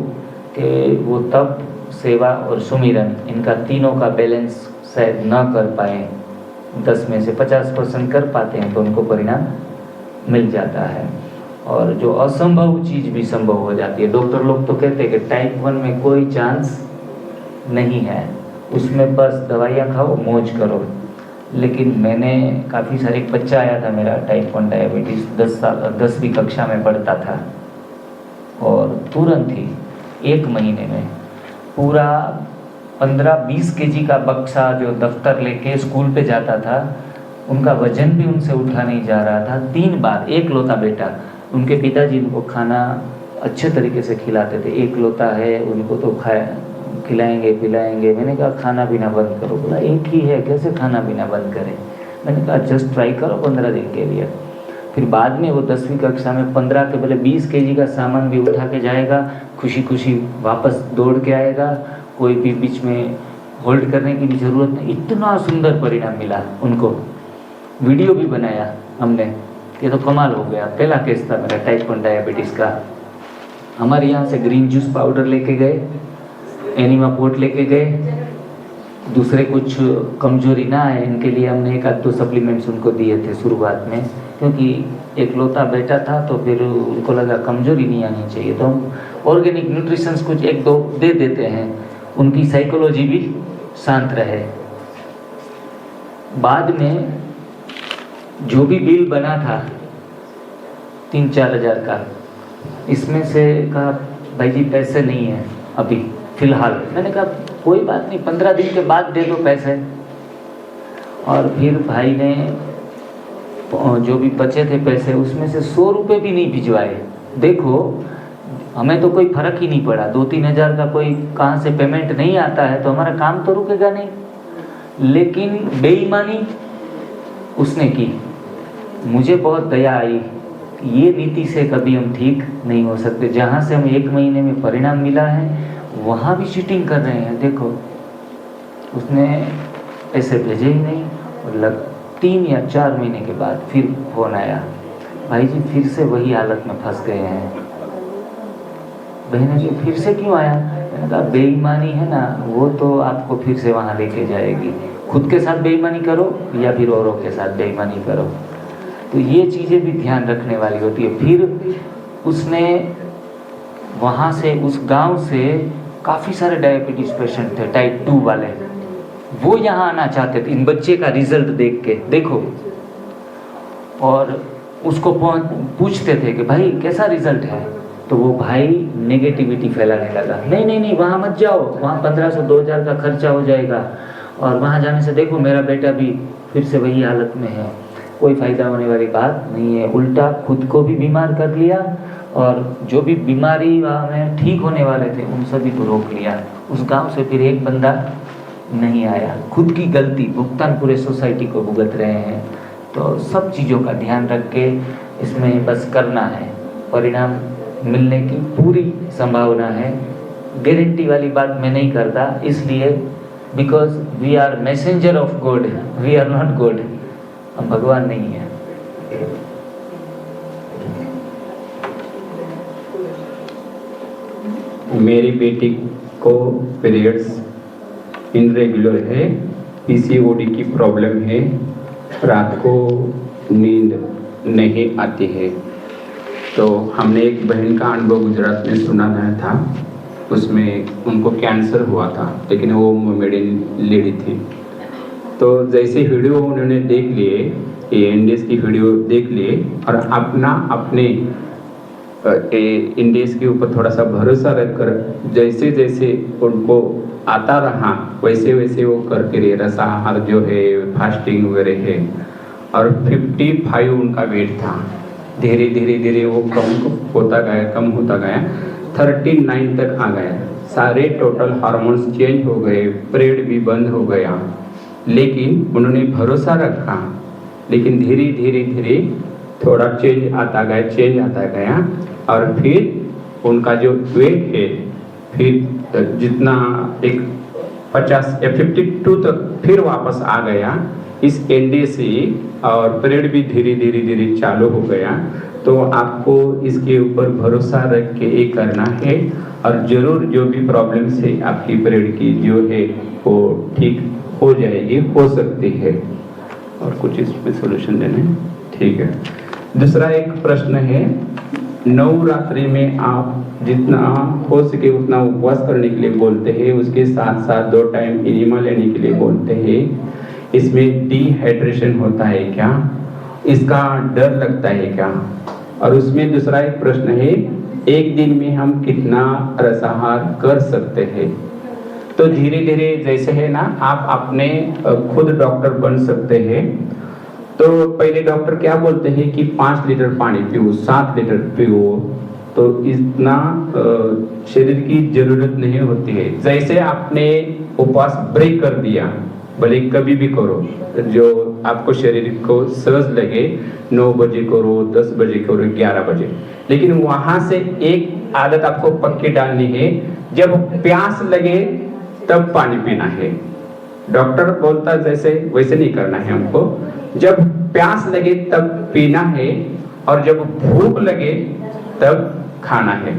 कि वो तप, सेवा और सुमिरन, इनका तीनों का बैलेंस शायद ना कर पाए। 10 में से 50% कर पाते हैं तो उनको परिणाम मिल जाता है, और जो असंभव चीज़ भी संभव हो जाती है। डॉक्टर लोग तो कहते हैं कि टाइप 1 में कोई चांस नहीं है, उसमें बस दवाइयाँ खाओ, मौज करो। लेकिन मैंने काफ़ी सारे, एक बच्चा आया था मेरा टाइप 1 डायबिटीज़, 10वीं कक्षा में पढ़ता था, और तुरंत ही 1 महीने में पूरा 15-20 केजी का बक्सा जो दफ्तर लेके स्कूल पे जाता था, उनका वजन भी उनसे उठा नहीं जा रहा था। 3 बार, एक लौता बेटा, उनके पिताजी उनको खाना अच्छे तरीके से खिलाते थे, एक लौता है, उनको तो खिलाएंगे पिलाएंगे। मैंने कहा खाना पीना बंद करो, बोला एक ही है, कैसे खाना पीना बंद करें। मैंने कहा जस्ट ट्राई करो 15 दिन के लिए। फिर बाद में वो 10वीं कक्षा में 15 के बदले 20 केजी का सामान भी उठा के जाएगा, खुशी खुशी वापस दौड़ के आएगा, कोई भी बीच में होल्ड करने की भी ज़रूरत नहीं। इतना सुंदर परिणाम मिला उनको, वीडियो भी बनाया हमने, ये तो कमाल हो गया। पहला केस था मेरा टाइप 1 डायबिटीज़ का। हमारे यहाँ से ग्रीन जूस पाउडर लेके गए, एनिमा पोर्ट लेके गए, दूसरे कुछ कमजोरी ना आए इनके लिए हमने एक आध दो सप्लीमेंट्स उनको दिए थे शुरुआत में, क्योंकि एक लौता बेटा था तो फिर उनको लगा कमजोरी नहीं आनी चाहिए, तो हम ऑर्गेनिक न्यूट्रिशंस कुछ एक दो दे देते हैं, उनकी साइकोलॉजी भी शांत रहे। बाद में जो भी बिल बना था 3-4 हज़ार का, इसमें से कहा भाई जी पैसे नहीं है अभी फ़िलहाल। मैंने कहा कोई बात नहीं, 15 दिन के बाद दे दो पैसे। और फिर भाई ने जो भी बचे थे पैसे उसमें से 100 रुपये भी नहीं भिजवाए। देखो हमें तो कोई फ़र्क ही नहीं पड़ा, 2-3 हज़ार का कोई कहाँ से पेमेंट नहीं आता है तो हमारा काम तो रुकेगा नहीं, लेकिन बेईमानी उसने की। मुझे बहुत दया आई, ये नीति से कभी हम ठीक नहीं हो सकते। जहाँ से हम 1 महीने में परिणाम मिला है वहाँ भी चीटिंग कर रहे हैं। देखो उसने ऐसे भेजे ही नहीं, और 3 या 4 महीने के बाद फिर फ़ोन आया, भाई जी फिर से वही हालत में फंस गए हैं। बहने जी फिर से क्यों आया? मैंने कहा बेईमानी है ना, वो तो आपको फिर से वहाँ लेके जाएगी। खुद के साथ बेईमानी करो या फिर औरों के साथ बेईमानी करो, तो ये चीज़ें भी ध्यान रखने वाली होती है। फिर उसने वहाँ से, उस गांव से काफ़ी सारे डायबिटीज़ पेशेंट थे टाइप 2 वाले, वो यहाँ आना चाहते थे इन बच्चे का रिजल्ट देख के। देखो, और उसको पूछते थे कि भाई कैसा रिजल्ट है, तो वो भाई नेगेटिविटी फैलाने लगा। नहीं वहाँ मत जाओ, वहाँ 1500-2000 का खर्चा हो जाएगा, और वहाँ जाने से देखो मेरा बेटा भी फिर से वही हालत में है, कोई फ़ायदा होने वाली बात नहीं है। उल्टा खुद को भी बीमार कर लिया, और जो भी बीमारी में ठीक होने वाले थे उन सभी को रोक लिया। उस गांव से फिर एक बंदा नहीं आया। खुद की गलती भुगतान पूरे सोसाइटी को भुगत रहे हैं। तो सब चीज़ों का ध्यान रख के इसमें बस करना है, परिणाम मिलने की पूरी संभावना है। गारंटी वाली बात मैं नहीं करता, इसलिए because we are messenger of God, we are not God, हम भगवान नहीं है। मेरी बेटी को पीरियड्स इनरेगुलर है, पीसीओडी की प्रॉब्लम है, रात को नींद नहीं आती है। तो हमने एक बहन का अनुभव गुजरात में सुना था, उसमें उनको कैंसर हुआ था, लेकिन वो मोमेडियन लेडी थी। तो जैसे वीडियो उन्होंने देख लिए, इंडियस की वीडियो देख लिए, और अपने इंडियस के ऊपर थोड़ा सा भरोसा रखकर जैसे जैसे उनको आता रहा वैसे वैसे वो करके रहे। रसाहार जो है, फास्टिंग वगैरह है, और 55 उनका वेट था। धीरे धीरे वो कम होता गया 39 तक आ गया। सारे टोटल हार्मोन्स चेंज हो गए, पीरियड भी बंद हो गया, लेकिन उन्होंने भरोसा रखा। लेकिन धीरे धीरे थोड़ा चेंज आता गया, और फिर उनका जो वेट है फिर जितना एक 50 या 52 तक फिर वापस आ गया इस एनडी से, और पीरियड भी धीरे धीरे चालू हो गया। तो आपको इसके ऊपर भरोसा रख के ये करना है, और ज़रूर जो भी प्रॉब्लम्स है आपकी पीरियड की जो है वो ठीक हो जाएगी, हो सकती है, और कुछ इसमें सोल्यूशन देना है। ठीक है। दूसरा एक प्रश्न है, नवरात्रि में आप जितना हो सके उतना उपवास करने के लिए बोलते हैं, उसके साथ साथ 2 टाइम एनिमा लेने के लिए बोलते हैं। इसमें डिहाइड्रेशन होता है क्या? इसका डर लगता है क्या? और उसमें दूसरा एक प्रश्न है, एक दिन में हम कितना रसाहार कर सकते हैं? तो धीरे धीरे जैसे है ना, आप अपने खुद डॉक्टर बन सकते हैं। तो पहले डॉक्टर क्या बोलते हैं कि 5 लीटर पानी पियो, 7 लीटर पियो, तो इतना शरीर की जरूरत नहीं होती है। जैसे आपने उपवास ब्रेक कर दिया, भले कभी भी करो, जो आपको शरीर को सहज लगे, 9 बजे करो, 10 बजे करो, 11 बजे, लेकिन वहां से एक आदत आपको पक्की डालनी है, जब प्यास लगे तब पानी पीना है। डॉक्टर बोलता जैसे वैसे नहीं करना है हमको, जब प्यास लगे तब पीना है, और जब भूख लगे तब खाना है।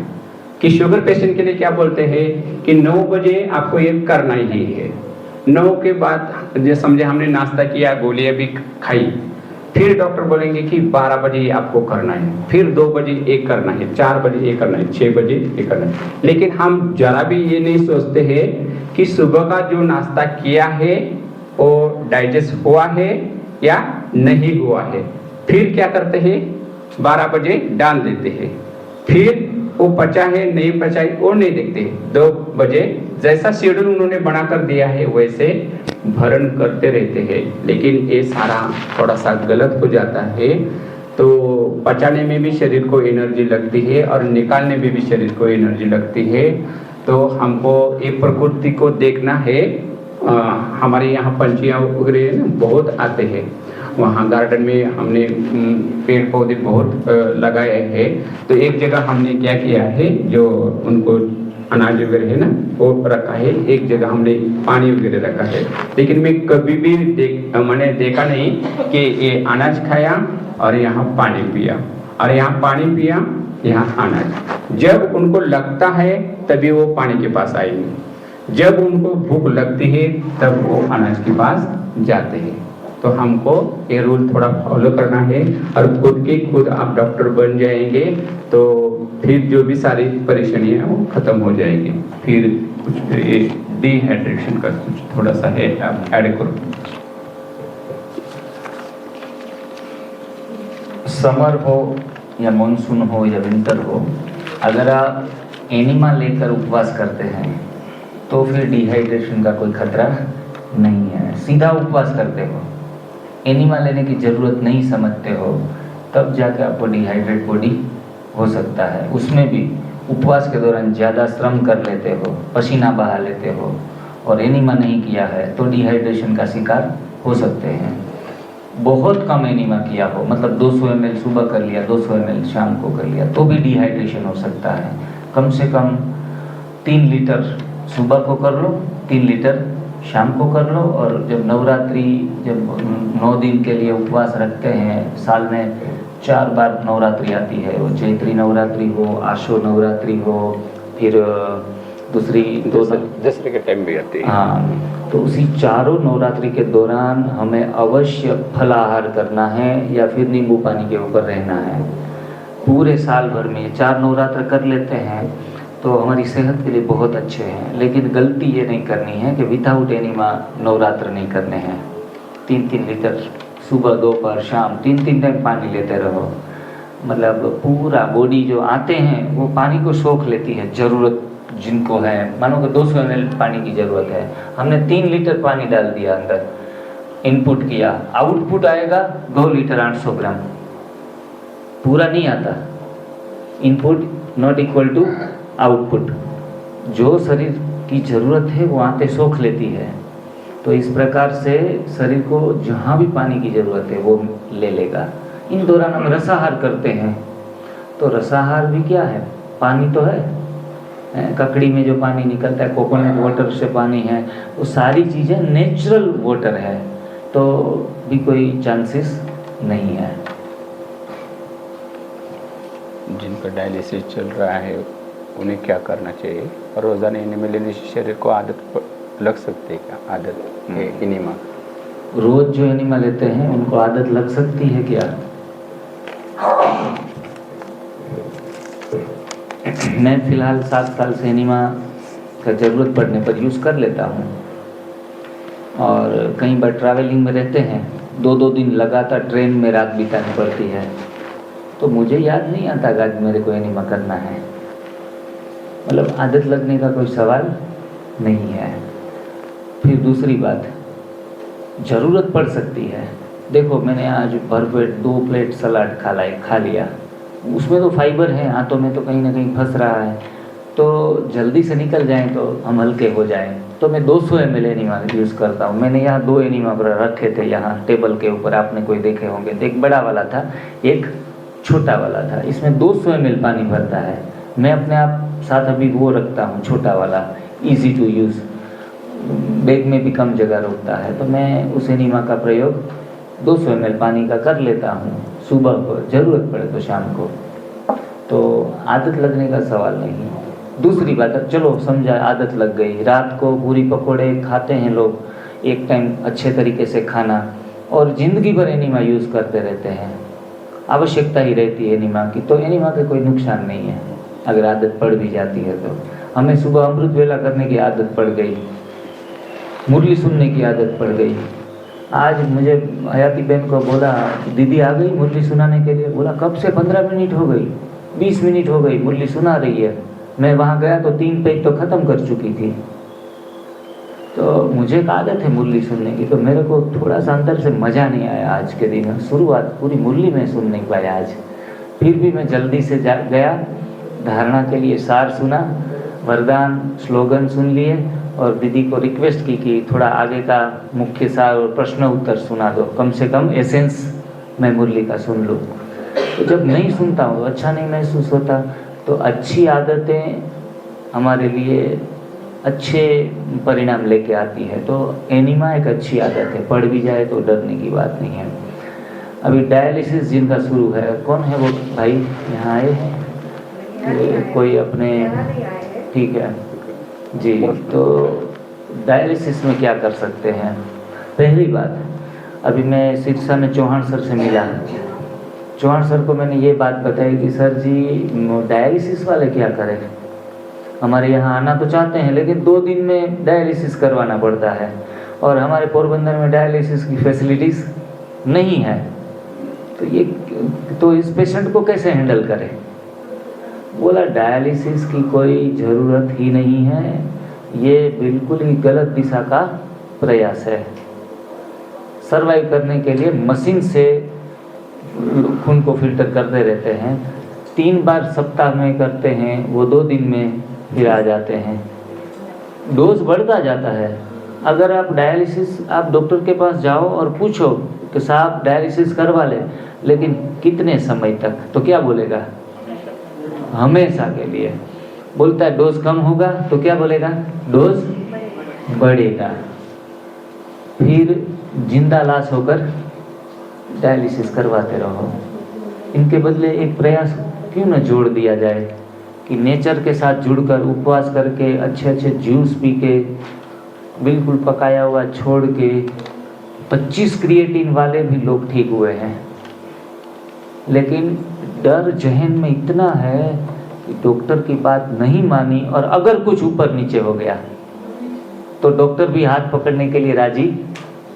कि शुगर पेशेंट के लिए क्या बोलते हैं कि 9 बजे आपको ये करना ही है। 9 के बाद जो समझे हमने नाश्ता किया, गोलियां भी खाई, फिर डॉक्टर बोलेंगे कि 12 बजे ये आपको करना है, फिर 2 बजे एक करना है, 4 बजे ये करना है, 6 बजे ये करना है। लेकिन हम जरा भी ये नहीं सोचते हैं कि सुबह का जो नाश्ता किया है वो डाइजेस्ट हुआ है या नहीं हुआ है। फिर क्या करते हैं, 12 बजे डाल देते हैं, फिर वो पचा है नहीं पचा है वो नहीं देखते। 2 बजे जैसा शेड्यूल उन्होंने बनाकर दिया है वैसे भरण करते रहते हैं, लेकिन ये सारा थोड़ा सा गलत हो जाता है। तो पचाने में भी शरीर को एनर्जी लगती है और निकालने में भी शरीर को एनर्जी लगती है। तो हमको ये प्रकृति को देखना है। हमारे यहाँ पंछियाँ वगैरह बहुत आते हैं, वहाँ गार्डन में हमने पेड़ पौधे बहुत लगाए हैं। तो एक जगह हमने क्या किया है, जो उनको अनाज वगैरह है ना वो रखा है, एक जगह हमने पानी वगैरह रखा है। लेकिन मैं कभी भी मैंने देखा नहीं कि ये अनाज खाया और यहाँ पानी पिया और यहाँ पानी पिया यहाँ अनाज। जब उनको लगता है तभी वो पानी के पास आएंगे, जब उनको भूख लगती है तब वो अनाज के पास जाते हैं। तो हमको ये रूल थोड़ा फॉलो करना है और खुद आप डॉक्टर बन जाएंगे तो फिर जो भी सारी परेशानियां वो खत्म हो जाएगी। फिर कुछ ये डिहाइड्रेशन का कुछ थोड़ा सा है, आप ऐड करो। समर हो या मानसून हो या विंटर हो, अगर आप एनिमा लेकर उपवास करते हैं तो फिर डिहाइड्रेशन का कोई खतरा नहीं है। सीधा उपवास करते हो, एनिमा लेने की ज़रूरत नहीं समझते हो, तब जाकर आपको डिहाइड्रेट बॉडी हो सकता है। उसमें भी उपवास के दौरान ज़्यादा श्रम कर लेते हो, पसीना बहा लेते हो और एनिमा नहीं किया है तो डिहाइड्रेशन का शिकार हो सकते हैं। बहुत कम एनिमा किया हो, मतलब 200 ml सुबह कर लिया, 200 ml शाम को कर लिया, तो भी डिहाइड्रेशन हो सकता है। कम से कम 3 लीटर सुबह को कर लो, 3 लीटर शाम को कर लो। और जब नवरात्रि, जब 9 दिन के लिए उपवास रखते हैं, साल में 4 बार नवरात्रि आती है, वो चैत्री नवरात्रि हो, आशो नवरात्रि हो, फिर दूसरी दसरे के टाइम भी आती है। हाँ, तो उसी चारों नवरात्रि के दौरान हमें अवश्य फलाहार करना है या फिर नींबू पानी के ऊपर रहना है। पूरे साल भर में 4 नवरात्र कर लेते हैं तो हमारी सेहत के लिए बहुत अच्छे हैं। लेकिन गलती ये नहीं करनी है कि विदाउट एनिमा नवरात्र नहीं करने हैं। 3-3 लीटर सुबह, दोपहर, शाम 3-3 टाइम पानी लेते रहो। मतलब पूरा बॉडी जो आते हैं वो पानी को सोख लेती है। ज़रूरत जिनको है, मानो कि 200 ml पानी की ज़रूरत है, हमने 3 लीटर पानी डाल दिया अंदर, इनपुट किया, आउटपुट आएगा 2 लीटर 800 ग्राम। पूरा नहीं आता, input not equal to output. जो शरीर की ज़रूरत है वो आते सोख लेती है। तो इस प्रकार से शरीर को जहाँ भी पानी की ज़रूरत है वो ले लेगा। इन दौरान हम रसाहार करते हैं, तो रसाहार भी क्या है, पानी तो है, ककड़ी में जो पानी निकलता है, कोकोनट वाटर से पानी है, वो सारी चीज़ें नेचुरल वाटर है, तो भी कोई चांसेस नहीं है। जिनका डायलिसिस चल रहा है उन्हें क्या करना चाहिए और रोज़ाना एनिमा लेने से शरीर को आदत लग सकती है क्या? आदत है एनिमा, रोज जो एनिमा लेते हैं उनको आदत लग सकती है क्या? मैं फ़िलहाल 7 साल से एनिमा का ज़रूरत पड़ने पर यूज़ कर लेता हूँ। और कई बार ट्रैवलिंग में रहते हैं, 2-2 दिन लगातार ट्रेन में रात बितानी पड़ती है, तो मुझे याद नहीं आता कि आज मेरे को एनिमा करना है। मतलब आदत लगने का कोई सवाल नहीं है। फिर दूसरी बात, ज़रूरत पड़ सकती है। देखो, मैंने आज भरपेट 2 प्लेट सलाद खा लिया, उसमें तो फाइबर है, हाथों में तो कहीं ना कहीं फंस रहा है, तो जल्दी से निकल जाएं तो हम हल्के हो जाएं। तो मैं 200 ml एनिमा यूज़ करता हूँ। मैंने यहाँ 2 एनिमा रखे थे, यहाँ टेबल के ऊपर, आपने कोई देखे होंगे। एक बड़ा वाला था, एक छोटा वाला था। इसमें 200 ml पानी भरता है। मैं अपने आप साथ अभी वो रखता हूँ, छोटा वाला, ईजी टू यूज़, बैग में भी कम जगह रोकता है। तो मैं उस एनिमा का प्रयोग 200 ml पानी का कर लेता हूँ, सुबह को, ज़रूरत पड़े तो शाम को। तो आदत लगने का सवाल नहीं है। दूसरी बात है, चलो समझा, आदत लग गई, रात को पूरी पकोड़े खाते हैं लोग, एक टाइम अच्छे तरीके से खाना, और ज़िंदगी भर एनिमा यूज़ करते रहते हैं, आवश्यकता ही रहती है एनिमा की, तो एनिमा के कोई नुकसान नहीं है अगर आदत पड़ भी जाती है तो। हमें सुबह अमृत वेला करने की आदत पड़ गई, मुरली सुनने की आदत पड़ गई। आज मुझे हयाती बहन को बोला, दीदी आ गई मुरली सुनाने के लिए, बोला कब से, 15 मिनट हो गई, 20 मिनट हो गई, मुरली सुना रही है। मैं वहाँ गया तो 3 पेज तो ख़त्म कर चुकी थी। तो मुझे एक आदत है मुरली सुनने की, तो मेरे को थोड़ा सा अंदर से मज़ा नहीं आया आज के दिन, शुरुआत पूरी मुरली में सुन नहीं पाया आज। फिर भी मैं जल्दी से गया, धारणा के लिए सार सुना, वरदान स्लोगन सुन लिए, और दीदी को रिक्वेस्ट की कि थोड़ा आगे का मुख्य सार और प्रश्न उत्तर सुना दो, कम से कम एसेंस मैं मुरली का सुन लूँ। तो जब नहीं सुनता हूँ, अच्छा नहीं महसूस होता। तो अच्छी आदतें हमारे लिए अच्छे परिणाम लेके आती है। तो एनीमा एक अच्छी आदत है, पढ़ भी जाए तो डरने की बात नहीं है। अभी डायलिसिस जिनका शुरू है, कौन है वो भाई, यहाँ आए हैं कोई अपने, ठीक है जी। तो डायलिसिस में क्या कर सकते हैं? पहली बात, अभी मैं सिरसा में चौहान सर से मिला, चौहान सर को मैंने ये बात बताई कि सर जी डायलिसिस वाले क्या करें, हमारे यहाँ आना तो चाहते हैं लेकिन 2 दिन में डायलिसिस करवाना पड़ता है, और हमारे पोरबंदर में डायलिसिस की फैसिलिटीज़ नहीं है, तो इस पेशेंट को कैसे हैंडल करें? बोला डायलिसिस की कोई ज़रूरत ही नहीं है, ये बिल्कुल ही गलत दिशा का प्रयास है। सर्वाइव करने के लिए मशीन से खून को फिल्टर करते रहते हैं, 3 बार सप्ताह में करते हैं, वो 2 दिन में फिर आ जाते हैं, डोज बढ़ता जाता है। अगर आप डायलिसिस, आप डॉक्टर के पास जाओ और पूछो कि साहब डायलिसिस करवा ले, लेकिन कितने समय तक, तो क्या बोलेगा? हमेशा के लिए। बोलता है डोज कम होगा तो क्या बोलेगा? डोज बढ़ेगा। फिर जिंदा लाश होकर डायलिसिस करवाते रहो। इनके बदले एक प्रयास क्यों न जोड़ दिया जाए कि नेचर के साथ जुड़कर, उपवास करके, अच्छे अच्छे जूस पी के, बिल्कुल पकाया हुआ छोड़ के, 25 क्रिएटिन वाले भी लोग ठीक हुए हैं। लेकिन डर जहन में इतना है कि डॉक्टर की बात नहीं मानी, और अगर कुछ ऊपर नीचे हो गया तो डॉक्टर भी हाथ पकड़ने के लिए राजी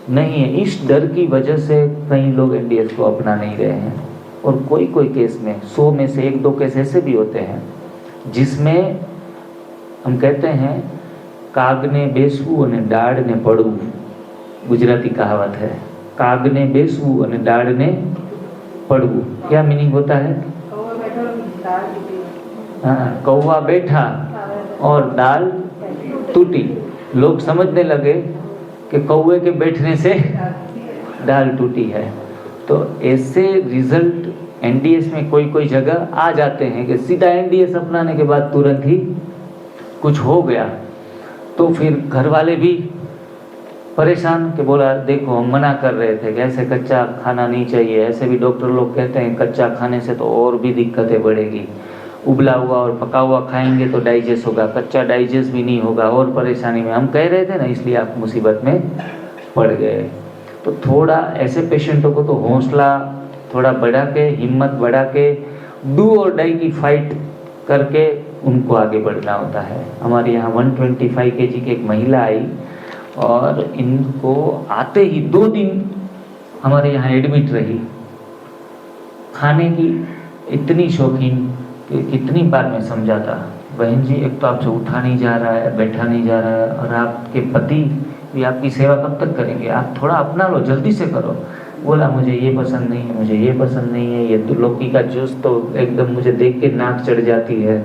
नहीं है। इस डर की वजह से कई लोग एनडीएस को अपना नहीं रहे हैं, और कोई कोई केस में 100 में से 1-2 केस ऐसे भी होते हैं जिसमें हम कहते हैं कागने बेसवू और डाड़ ने पड़ू, गुजराती कहावत है, कागने बेसवू और डाड़ ने पड़ू। क्या मीनिंग होता है? हाँ, कौवा बैठा और दाल टूटी। लोग समझने लगे कि कौवे के बैठने से दाल टूटी है। तो ऐसे रिजल्ट एनडीएस में कोई कोई जगह आ जाते हैं कि सीधा एनडीएस अपनाने के बाद तुरंत ही कुछ हो गया, तो फिर घर वाले भी परेशान कि बोला देखो हम मना कर रहे थे कि ऐसे कच्चा खाना नहीं चाहिए, ऐसे भी डॉक्टर लोग कहते हैं कच्चा खाने से तो और भी दिक्कतें बढ़ेगी, उबला हुआ और पका हुआ खाएंगे तो डाइजेस्ट होगा, कच्चा डाइजेस्ट भी नहीं होगा, और परेशानी में हम कह रहे थे ना, इसलिए आप मुसीबत में पड़ गए। तो थोड़ा ऐसे पेशेंटों को तो हौसला थोड़ा बढ़ा के, हिम्मत बढ़ा के, डू और डाई की फाइट करके उनको आगे बढ़ना होता है। हमारे यहाँ 125 kg की एक महिला आई, और इनको आते ही 2 दिन हमारे यहाँ एडमिट रही। खाने की इतनी शौकीन कि कितनी बार मैं समझाता, बहन जी एक तो आपसे उठा नहीं जा रहा है, बैठा नहीं जा रहा है, और आपके पति भी आपकी सेवा कब तक करेंगे, आप थोड़ा अपना लो, जल्दी से करो। बोला मुझे ये पसंद नहीं है, मुझे ये पसंद नहीं है, ये तो लौकी का जूस तो एकदम मुझे देख के नाक चढ़ जाती है।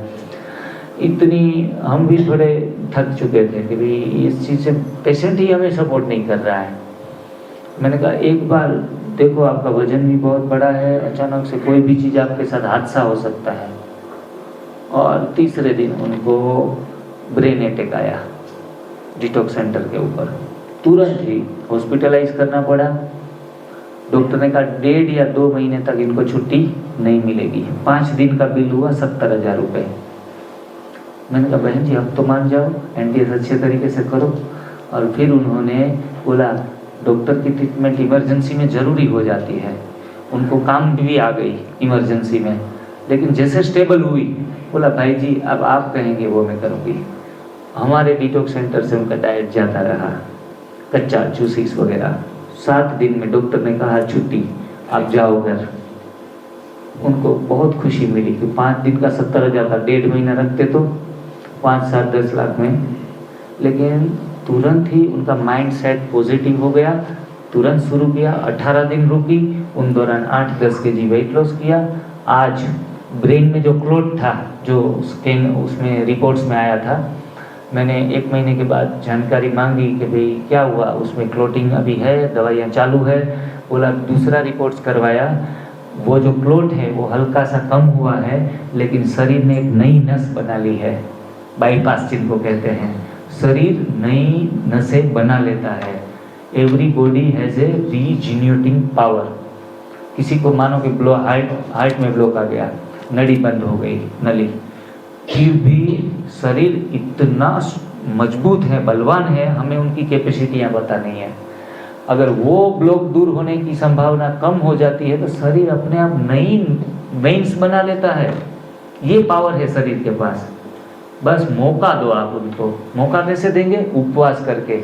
इतनी हम भी थोड़े थक चुके थे कि भाई इस चीज़ से पेशेंट ही हमें सपोर्ट नहीं कर रहा है। मैंने कहा एक बार देखो, आपका वजन भी बहुत बड़ा है, अचानक से कोई भी चीज़ आपके साथ हादसा हो सकता है। और तीसरे दिन उनको ब्रेन अटैक आया डिटॉक्स सेंटर के ऊपर, तुरंत ही हॉस्पिटलाइज करना पड़ा। डॉक्टर ने कहा 1.5 या 2 महीने तक इनको छुट्टी नहीं मिलेगी। 5 दिन का बिल हुआ 70,000 रुपये। मैंने कहा बहन जी अब तो मान जाओ, एनडीएस अच्छे तरीके से करो। और फिर उन्होंने बोला डॉक्टर की ट्रीटमेंट इमरजेंसी में ज़रूरी हो जाती है, उनको काम भी आ गई इमरजेंसी में, लेकिन जैसे स्टेबल हुई बोला भाई जी अब आप कहेंगे वो मैं करूँगी। हमारे डिटॉक्स सेंटर से उनका डाइट जाता रहा, कच्चा जूसिस वगैरह। 7 दिन में डॉक्टर ने कहा छुट्टी, आप जाओ घर। उनको बहुत खुशी मिली कि 5 दिन का 70,000 था, 1.5 महीना रखते तो 5, 7, 10 लाख में। लेकिन तुरंत ही उनका माइंड सेट पॉजिटिव हो गया, तुरंत शुरू किया। 18 दिन रुकी, उन दौरान 8-10 kg वेट लॉस किया। आज ब्रेन में जो क्लोट था, जो स्कैन उसमें रिपोर्ट्स में आया था, मैंने 1 महीने के बाद जानकारी मांगी कि भाई क्या हुआ, उसमें क्लोटिंग अभी है, दवाइयाँ चालू है। बोला दूसरा रिपोर्ट्स करवाया, वो जो क्लोट है वो हल्का सा कम हुआ है, लेकिन शरीर ने एक नई नस बना ली है, बाईपास जिनको कहते हैं। शरीर नई नसें बना लेता है। Every body has a rejuvenating power. किसी को मानो कि हार्ट में ब्लॉक आ गया, नली बंद हो गई नली, फिर भी शरीर इतना मजबूत है, बलवान है, हमें उनकी कैपेसिटियाँ पता नहीं है। अगर वो ब्लॉक दूर होने की संभावना कम हो जाती है तो शरीर अपने आप नई वेन्स बना लेता है। ये पावर है शरीर के पास, बस मौका दो आप उनको। मौका कैसे देंगे? उपवास करके।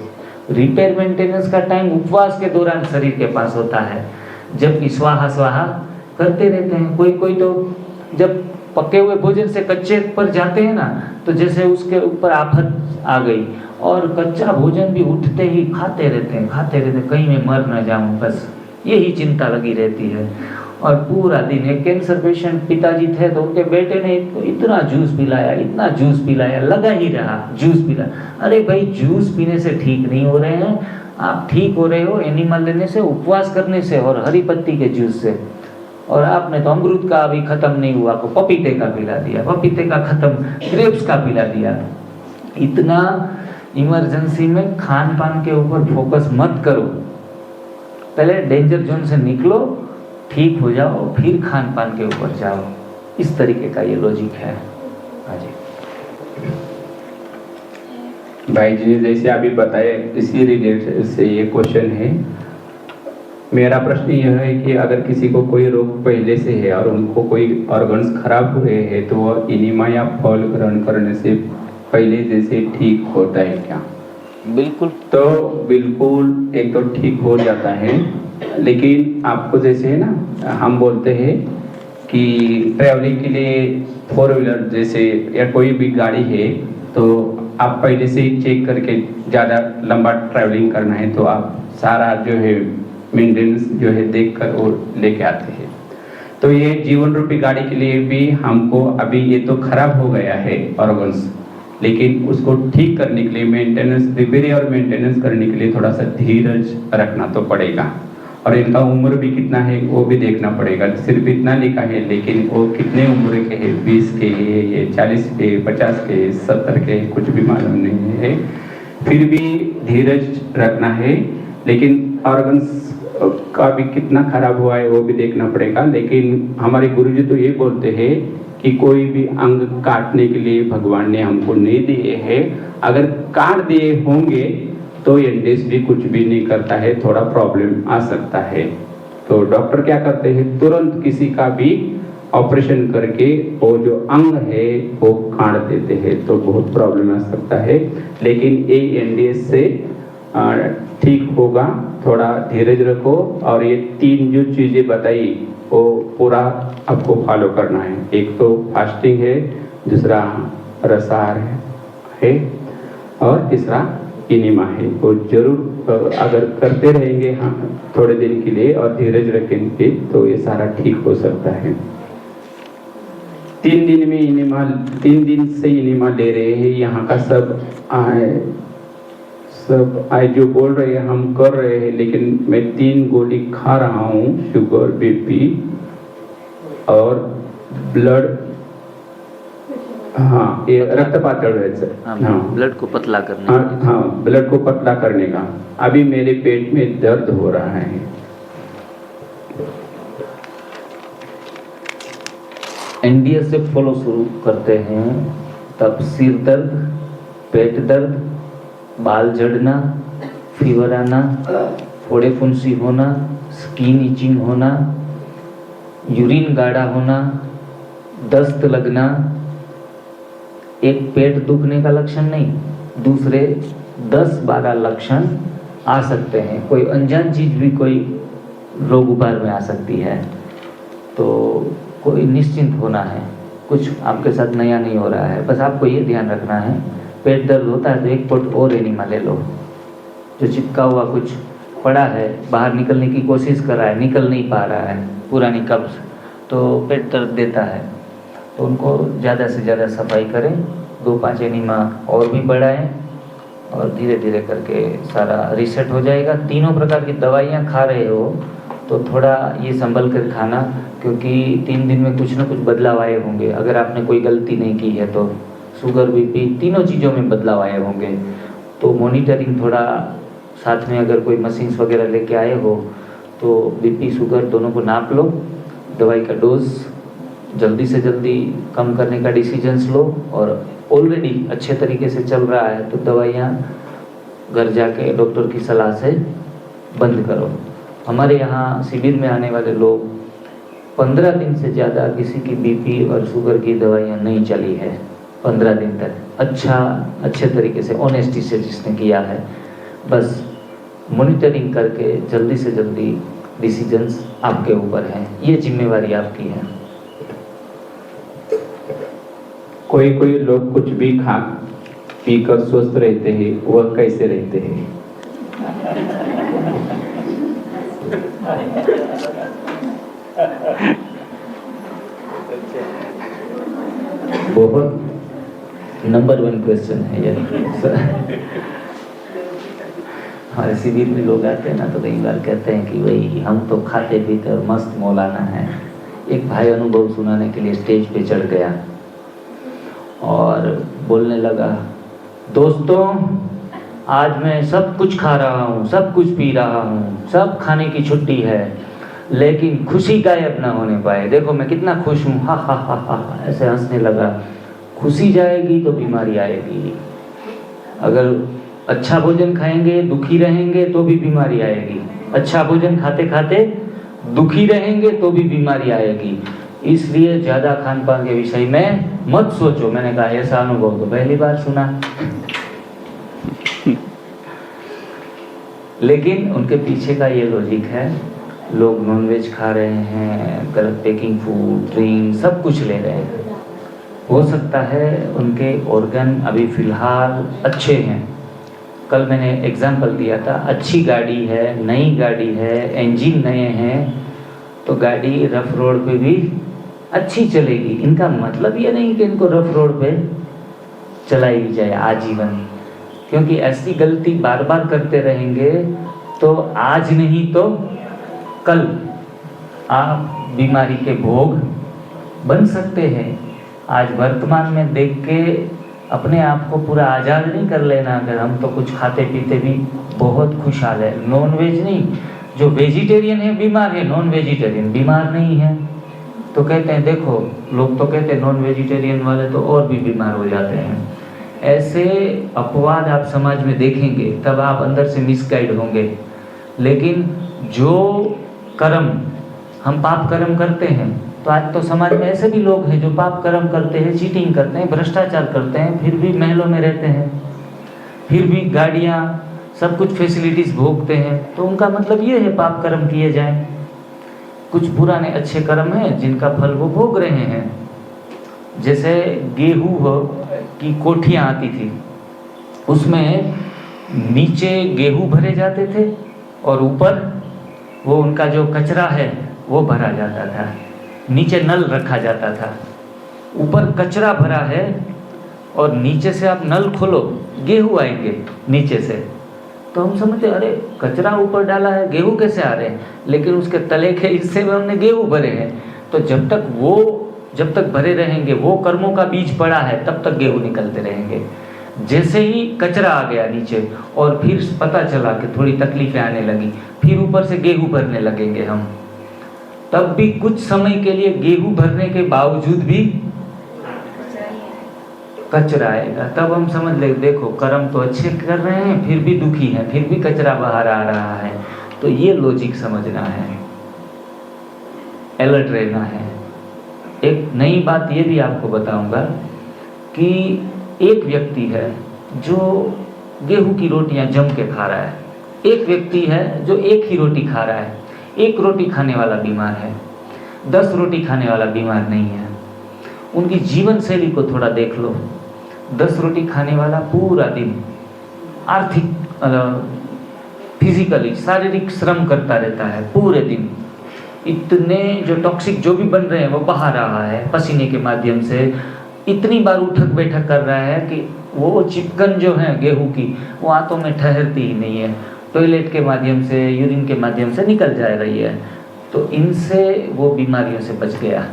रिपेयर मेंटेनेंस का टाइम उपवास के दौरान शरीर के पास होता है, जबकि स्वाहा स्वाहा करते रहते हैं। कोई कोई तो जब पके हुए भोजन से कच्चे पर जाते हैं ना, तो जैसे उसके ऊपर आफत आ गई, और कच्चा भोजन भी उठते ही खाते रहते हैं, कहीं मैं मर ना जाऊं, बस यही चिंता लगी रहती है। और पूरा दिन, एक कैंसर पेशेंट पिताजी थे तो उनके बेटे ने इतना जूस पिलाया, इतना जूस पिलाया, लगा ही रहा जूस पिला। अरे भाई जूस पीने से ठीक नहीं हो रहे हैं आप, ठीक हो रहे हो एनिमल लेने से, उपवास करने से और हरी पत्ती के जूस से। और आपने तो अमरूद का अभी खत्म नहीं हुआ को पपीते का पिला दिया, पपीते का खत्म ग्रेप्स का पिला दिया। इतना इमरजेंसी में खान पान के ऊपर फोकस मत करो, पहले डेंजर जोन से निकलो, ठीक हो जाओ, फिर खान पान के ऊपर जाओ। इस तरीके का ये लॉजिक है। हाँ जी भाई जी ने जैसे अभी बताया, इसी रिलेटेड से ये क्वेश्चन है। मेरा प्रश्न यह है कि अगर किसी को कोई रोग पहले से है और उनको कोई ऑर्गन्स खराब हुए हैं, तो वो इनिमा या फल ग्रहण करने से पहले जैसे ठीक होता है क्या? बिल्कुल। तो बिल्कुल एक तो ठीक हो जाता है, लेकिन आपको जैसे है ना, हम बोलते हैं कि ट्रैवलिंग के लिए 4 व्हीलर जैसे या कोई भी गाड़ी है, तो आप पहले से ही चेक करके, ज़्यादा लंबा ट्रैवलिंग करना है तो आप सारा जो है मेंटेनेंस जो है देख कर वो लेके आते हैं। तो ये जीवन रूपी गाड़ी के लिए भी हमको अभी ये तो खराब हो गया है ऑर्गन्स, लेकिन उसको ठीक करने के लिए मेंटेनेंस, रिपेयर और मेंटेनेंस करने के लिए थोड़ा सा धीरज रखना तो पड़ेगा। और इनका उम्र भी कितना है वो भी देखना पड़ेगा। सिर्फ इतना लिखा है, लेकिन वो कितने उम्र के हैं, 20 के है, ये 40 के, 50 के, 70 के, कुछ भी मालूम नहीं है। फिर भी धीरज रखना है, लेकिन ऑर्गन्स का भी कितना खराब हुआ है वो भी देखना पड़ेगा। लेकिन हमारे गुरुजी तो ये बोलते हैं कि कोई भी अंग काटने के लिए भगवान ने हमको नहीं दिए हैं। अगर काट दिए होंगे तो एनडीएस भी कुछ भी नहीं करता है, थोड़ा प्रॉब्लम आ सकता है। तो डॉक्टर क्या करते हैं, तुरंत किसी का भी ऑपरेशन करके वो जो अंग है वो काट देते हैं, तो बहुत प्रॉब्लम आ सकता है। लेकिन ये एनडीएस से ठीक होगा, थोड़ा धीरज रखो। और ये 3 जो चीज़ें बताई वो पूरा आपको फॉलो करना है। एक तो फास्टिंग है, दूसरा रसाहार है और तीसरा इनिमा है। वो जरूर अगर करते रहेंगे हाँ थोड़े दिन के लिए और धीरज रखेंगे तो ये सारा ठीक हो सकता है। 3 दिन में इनिमा, 3 दिन से इनिमा ले रहे हैं। यहाँ का सब जो बोल रहे हैं हम कर रहे हैं, लेकिन मैं 3 गोली खा रहा हूँ, शुगर, बीपी और ब्लड, हाँ ये रक्तपात चढ़ रहा है सर। हाँ ब्लड को पतला करने हाँ ब्लड को पतला करने का। अभी मेरे पेट में दर्द हो रहा है। एनडीएस से फॉलो शुरू करते हैं तब सिर दर्द, पेट दर्द, बाल झड़ना, फीवर आना, फोड़े फुंसी होना, स्किन इचिंग होना, यूरिन गाढ़ा होना, दस्त लगना, एक पेट दुखने का लक्षण नहीं, दूसरे 10-12 लक्षण आ सकते हैं। कोई अनजान चीज भी कोई रोग उपचार में आ सकती है, तो कोई निश्चिंत होना है, कुछ आपके साथ नया नहीं हो रहा है। बस आपको ये ध्यान रखना है, पेट दर्द होता है तो एक पॉट और एनिमा ले लो। जो चिपका हुआ कुछ पड़ा है, बाहर निकलने की कोशिश कर रहा है, निकल नहीं पा रहा है, पुरानी कब्ज, तो पेट दर्द देता है, तो उनको ज़्यादा से ज़्यादा सफाई करें, 2-5 एनिमा और भी बढ़ाएं और धीरे धीरे करके सारा रीसेट हो जाएगा। तीनों प्रकार की दवाइयाँ खा रहे हो तो थोड़ा ये संभल कर खाना, क्योंकि 3 दिन में कुछ ना कुछ बदलाव आए होंगे। अगर आपने कोई गलती नहीं की है तो शुगर, बीपी, तीनों चीज़ों में बदलाव आए होंगे, तो मॉनिटरिंग थोड़ा साथ में, अगर कोई मशीन्स वगैरह लेके आए हो तो बीपी, शुगर दोनों को नाप लो, दवाई का डोज जल्दी से जल्दी कम करने का डिसीजंस लो, और ऑलरेडी अच्छे तरीके से चल रहा है तो दवाइयाँ घर जाके डॉक्टर की सलाह से बंद करो। हमारे यहाँ शिविर में आने वाले लोग 15 दिन से ज़्यादा किसी की बीपी और शुगर की दवाइयाँ नहीं चली है, 15 दिन तक अच्छे तरीके से, ऑनेस्टी से जिसने किया है। बस मॉनिटरिंग करके जल्दी से जल्दी डिसीजंस आपके ऊपर हैं, ये जिम्मेवारी आपकी है। कोई लोग कुछ भी खा पीकर स्वस्थ रहते हैं, वह कैसे रहते हैं? बहुत नंबर 1 क्वेश्चन है ये। हमारे शिविर में लोग आते हैं ना, तो कई बार कहते हैं कि भाई हम तो खाते पीते और मस्त मौलाना है। एक भाई अनुभव सुनाने के लिए स्टेज पे चढ़ गया और बोलने लगा, दोस्तों आज मैं सब कुछ खा रहा हूँ, सब कुछ पी रहा हूँ, सब खाने की छुट्टी है, लेकिन खुशी गायब ना होने पाए। देखो मैं कितना खुश हूँ, हा हा हा हा, ऐसे हंसने लगा। खुशी जाएगी तो बीमारी आएगी। अगर अच्छा भोजन खाएंगे, दुखी रहेंगे तो भी बीमारी आएगी। अच्छा भोजन खाते खाते दुखी रहेंगे तो भी बीमारी आएगी। इसलिए ज़्यादा खान पान के विषय में मत सोचो। मैंने कहा ऐसा अनुभव तो पहली बार सुना। लेकिन उनके पीछे का ये लॉजिक है, लोग नॉनवेज खा रहे हैं, गलत पैकिंग फूड, ड्रिंक, सब कुछ ले रहे हैं। हो सकता है उनके ऑर्गन अभी फ़िलहाल अच्छे हैं। कल मैंने एग्जाम्पल दिया था, अच्छी गाड़ी है, नई गाड़ी है, इंजन नए हैं, तो गाड़ी रफ रोड पे भी अच्छी चलेगी। इनका मतलब ये नहीं कि इनको रफ रोड पे चलाई जाए आजीवन, क्योंकि ऐसी गलती बार बार करते रहेंगे तो आज नहीं तो कल आप बीमारी के भोग बन सकते हैं। आज वर्तमान में देख के अपने आप को पूरा आज़ाद नहीं कर लेना। अगर हम तो कुछ खाते पीते भी बहुत खुशहाल है। नॉन वेज नहीं, जो वेजिटेरियन है बीमार है, नॉन वेजिटेरियन बीमार नहीं है। तो कहते हैं, देखो लोग तो कहते हैं नॉन वेजिटेरियन वाले तो और भी बीमार हो जाते हैं। ऐसे अपवाद आप समाज में देखेंगे तब आप अंदर से मिसगाइड होंगे। लेकिन जो कर्म हम पाप कर्म करते हैं, तो आज तो समाज में ऐसे भी लोग हैं जो पाप कर्म करते हैं, चीटिंग करते हैं, भ्रष्टाचार करते हैं, फिर भी महलों में रहते हैं, फिर भी गाड़ियाँ, सब कुछ फैसिलिटीज भोगते हैं। तो उनका मतलब ये है पाप कर्म किए जाएं। कुछ पुराने अच्छे कर्म हैं जिनका फल वो भोग रहे हैं। जैसे गेहूँ की कोठियाँ आती थी, उसमें नीचे गेहूँ भरे जाते थे और ऊपर वो उनका जो कचरा है वो भरा जाता था। नीचे नल रखा जाता था, ऊपर कचरा भरा है और नीचे से आप नल खोलो, गेहूँ आएंगे नीचे से। तो हम समझते अरे कचरा ऊपर डाला है, गेहूँ कैसे आ रहे हैं? लेकिन उसके तले के हिस्से में हमने गेहूँ भरे हैं। तो जब तक भरे रहेंगे, वो कर्मों का बीज पड़ा है, तब तक गेहूँ निकलते रहेंगे। जैसे ही कचरा आ गया नीचे और फिर पता चला कि थोड़ी तकलीफें आने लगी, फिर ऊपर से गेहूँ भरने लगेंगे हम। तब भी कुछ समय के लिए गेहूं भरने के बावजूद भी कचरा आएगा, तब हम समझ ले देखो कर्म तो अच्छे कर रहे हैं फिर भी दुखी है, फिर भी कचरा बाहर आ रहा है। तो ये लॉजिक समझना है, अलर्ट रहना है। एक नई बात ये भी आपको बताऊंगा कि एक व्यक्ति है जो गेहूं की रोटियां जम के खा रहा है, एक व्यक्ति है जो एक ही रोटी खा रहा है। एक रोटी खाने वाला बीमार है, 10 रोटी खाने वाला बीमार नहीं है। उनकी जीवन शैली को थोड़ा देख लो। 10 रोटी खाने वाला पूरा दिन आर्थिक फिजिकली शारीरिक श्रम करता रहता है पूरे दिन, इतने जो टॉक्सिक जो भी बन रहे हैं वो बहा रहा है पसीने के माध्यम से, इतनी बार उठक बैठक कर रहा है कि वो चिपकन जो है गेहूं की वो आंतों में ठहरती ही नहीं है, टॉयलेट के माध्यम से यूरिन के माध्यम से निकल जा रही है। तो इनसे वो बीमारियों से बच गया।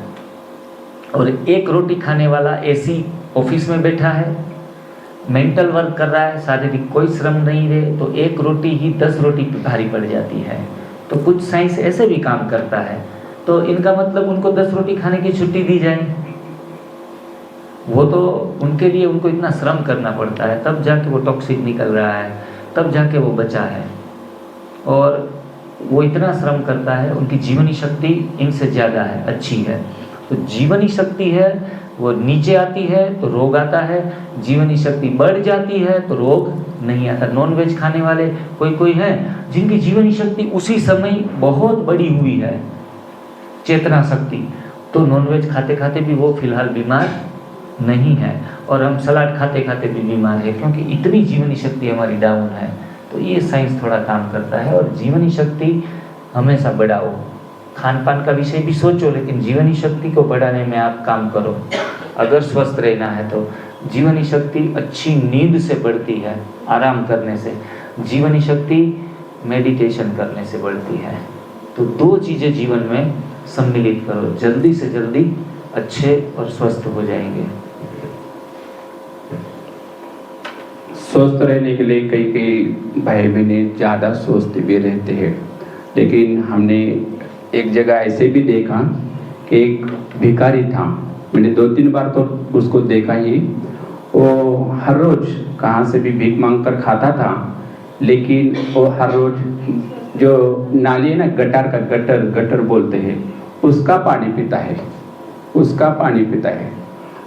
और एक रोटी खाने वाला एसी ऑफिस में बैठा है, मेंटल वर्क कर रहा है, शारीरिक कोई श्रम नहीं रहे, तो एक रोटी ही 10 रोटी पे भारी पड़ जाती है। तो कुछ साइंस ऐसे भी काम करता है। तो इनका मतलब उनको 10 रोटी खाने की छुट्टी दी जाए, वो तो उनके लिए उनको इतना श्रम करना पड़ता है, तब जाके वो टॉक्सिक निकल रहा है, तब जाके वो बचा है। और वो इतना श्रम करता है, उनकी जीवनी शक्ति इनसे ज़्यादा है, अच्छी है। तो जीवनी शक्ति है वो नीचे आती है तो रोग आता है, जीवनी शक्ति बढ़ जाती है तो रोग नहीं आता। नॉन वेज खाने वाले कोई हैं जिनकी जीवनी शक्ति उसी समय बहुत बड़ी हुई है, चेतना शक्ति, तो नॉन वेज खाते खाते भी वो फिलहाल बीमार नहीं है। और हम सलाद खाते खाते भी बीमार है, क्योंकि इतनी जीवनी शक्ति हमारी डाउन है। तो ये साइंस थोड़ा काम करता है। और जीवनी शक्ति हमेशा बढ़ाओ, खान पान का विषय भी सोचो, लेकिन जीवनी शक्ति को बढ़ाने में आप काम करो। अगर स्वस्थ रहना है तो जीवनी शक्ति अच्छी नींद से बढ़ती है, आराम करने से। जीवनी शक्ति मेडिटेशन करने से बढ़ती है। तो 2 चीज़ें जीवन में सम्मिलित करो, जल्दी से जल्दी अच्छे और स्वस्थ हो जाएंगे। स्वस्थ रहने के लिए कई भाई बहनें ज़्यादा सोचते भी रहते हैं, लेकिन हमने एक जगह ऐसे भी देखा कि एक भिखारी था, मैंने 2-3 बार तो उसको देखा ही। वो हर रोज़ कहाँ से भी भीख मांग कर खाता था, लेकिन वो हर रोज़ जो नाली है ना, गटर बोलते हैं, उसका पानी पीता है, उसका पानी पीता है।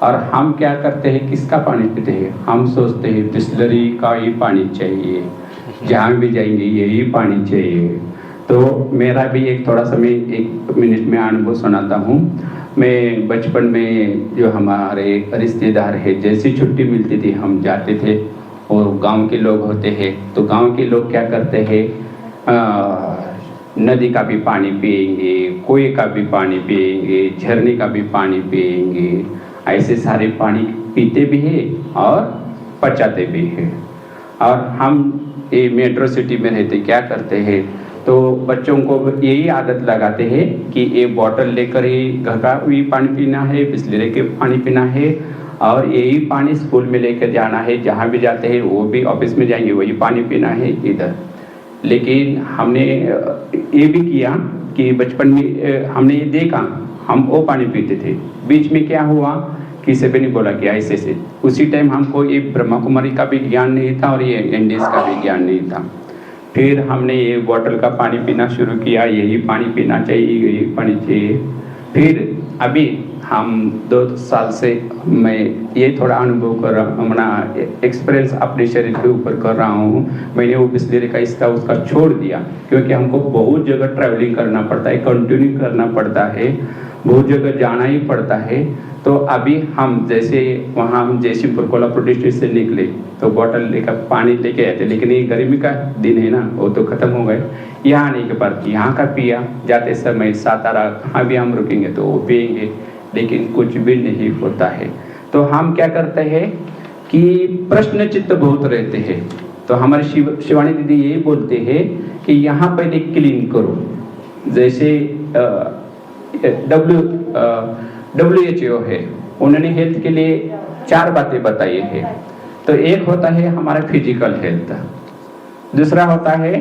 और हम क्या करते हैं, किसका पानी पीते हैं? हम सोचते हैं बिस्लरी का ही पानी चाहिए, जहाँ भी जाएंगे यही पानी चाहिए। तो मेरा भी एक थोड़ा सा मैं 1 मिनट में अनुभव सुनाता हूँ। मैं बचपन में जो हमारे रिश्तेदार है, जैसी छुट्टी मिलती थी हम जाते थे, और गांव के लोग होते हैं तो गांव के लोग क्या करते हैं, नदी का भी पानी पिएंगे, कुएं का भी पानी पिएंगे, झरने का भी पानी पिएंगे, ऐसे सारे पानी पीते भी हैं और पचाते भी हैं। और हम ये मेट्रो सिटी में रहते क्या करते हैं, तो बच्चों को यही आदत लगाते हैं कि एक बॉटल लेकर ही घर का भी पानी पीना है, बिस्लरी के पानी पीना है, और यही पानी स्कूल में लेकर जाना है, जहाँ भी जाते हैं वो भी ऑफिस में जाएंगे वही पानी पीना है इधर। लेकिन हमने ये भी किया कि बचपन में हमने ये देखा, हम वो पानी पीते थे। बीच में क्या हुआ, किसी भी नहीं बोला कि ऐसे से, उसी टाइम हमको ये ब्रह्मा कुमारी का भी ज्ञान नहीं था और ये एनडीएस का भी ज्ञान नहीं था। फिर हमने ये बॉटल का पानी पीना शुरू किया, यही पानी पीना चाहिए, यही पानी चाहिए। फिर अभी हम 2 साल से मैं ये थोड़ा अनुभव कर रहा हूँ, अपना एक्सपीरियंस अपने शरीर के ऊपर कर रहा हूँ। मैंने वो बिस्लरी का इसका उसका छोड़ दिया, क्योंकि हमको बहुत जगह ट्रैवलिंग करना पड़ता है, कंटिन्यू करना पड़ता है, बहुत जगह जाना ही पड़ता है। तो अभी हम जैसे वहाँ हम जयसिंहपुर कोल्हापुर डिस्ट्रिक्ट से निकले तो बॉटल लेकर पानी लेके आए थे, लेकिन ये गर्मी का दिन है ना, वो तो ख़त्म हो गए। यहाँ आने के बाद यहाँ का पिया, जाते समय सातारा कहाँ भी हम रुकेंगे तो वो पिएंगे, लेकिन कुछ भी नहीं होता है। तो हम क्या करते हैं कि प्रश्न चित्त बहुत रहते हैं। तो हमारे शिवानी दीदी ये बोलते हैं कि यहाँ पहले क्लीन करो, जैसे WHO है, उन्होंने हेल्थ के लिए 4 बातें बताई है। तो एक होता है हमारा फिजिकल हेल्थ, दूसरा होता है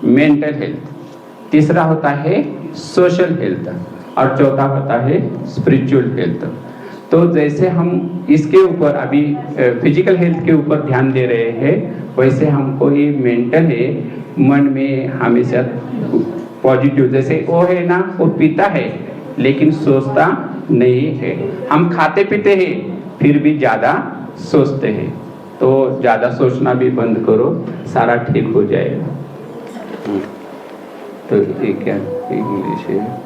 मेंटल हेल्थ, तीसरा होता है सोशल हेल्थ, और चौथा होता है स्पिरिचुअल हेल्थ। तो तो जैसे हम इसके ऊपर अभी फिजिकल हेल्थ के ऊपर ध्यान दे रहे हैं, वैसे हमको ही मेंटल है, मन में हमेशा पॉजिटिव, जैसे वो है ना, वो पीता है लेकिन सोचता नहीं है। हम खाते पीते हैं फिर भी ज़्यादा सोचते हैं, तो ज़्यादा सोचना भी बंद करो, सारा ठीक हो जाएगा। तो ये क्या इंग्लिश है?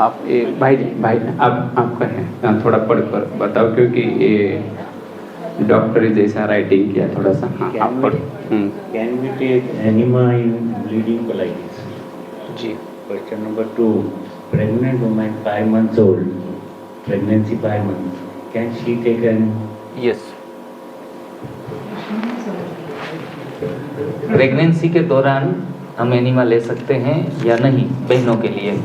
आप एक भाई आप आपका है थोड़ा पढ़ कर बताओ, क्योंकि ये डॉक्टर जैसा राइटिंग किया थोड़ा सा। हाँ आप पढ़। Can we take enema in bleeding colitis? जी। Question number 2. Pregnant woman 5 months old, pregnancy 5 months. Can she take an? Yes, pregnancy के दौरान हम एनीमा ले सकते हैं या नहीं बहनों के लिए,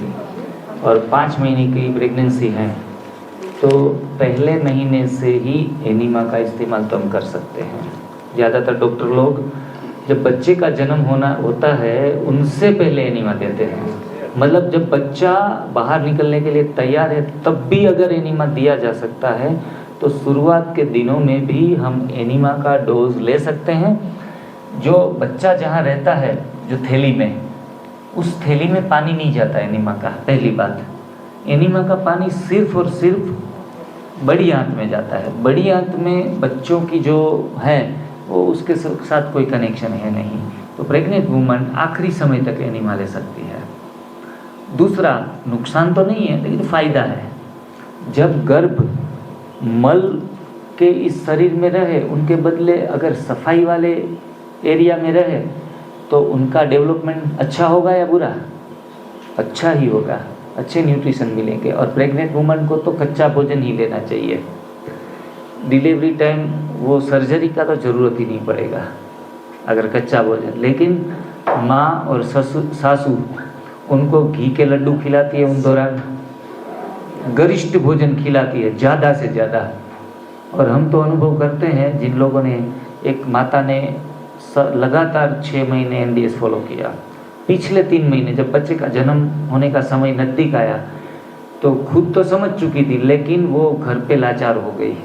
और 5 महीने की प्रेगनेंसी है तो पहले महीने से ही एनीमा का इस्तेमाल तो हम कर सकते हैं। ज़्यादातर डॉक्टर लोग जब बच्चे का जन्म होता है उनसे पहले एनीमा देते हैं, मतलब जब बच्चा बाहर निकलने के लिए तैयार है तब भी अगर एनीमा दिया जा सकता है तो शुरुआत के दिनों में भी हम एनीमा का डोज ले सकते हैं। जो बच्चा जहाँ रहता है, जो थैली में, उस थैली में पानी नहीं जाता एनीमा का। पहली बात, एनीमा का पानी सिर्फ और सिर्फ बड़ी आंत में जाता है। बड़ी आंत में बच्चों की जो है वो उसके साथ कोई कनेक्शन है नहीं, तो प्रेग्नेंट वुमन आखिरी समय तक एनीमा ले सकती है। दूसरा, नुकसान तो नहीं है लेकिन फ़ायदा है, जब गर्भ मल के इस शरीर में रहे उनके बदले अगर सफाई वाले एरिया में रहे तो उनका डेवलपमेंट अच्छा होगा या बुरा? अच्छा ही होगा, अच्छे न्यूट्रिशन मिलेंगे। और प्रेग्नेंट वुमन को तो कच्चा भोजन ही लेना चाहिए। डिलीवरी टाइम वो सर्जरी का तो ज़रूरत ही नहीं पड़ेगा अगर कच्चा भोजन, लेकिन माँ और सासू उनको घी के लड्डू खिलाती है, उन दौरान गरिष्ठ भोजन खिलाती है ज़्यादा से ज़्यादा। और हम तो अनुभव करते हैं, जिन लोगों ने, एक माता ने लगातार 6 महीने NDS फॉलो किया, पिछले 3 महीने जब बच्चे का जन्म होने का समय नज़दीक आया तो खुद तो समझ चुकी थी लेकिन वो घर पे लाचार हो गई,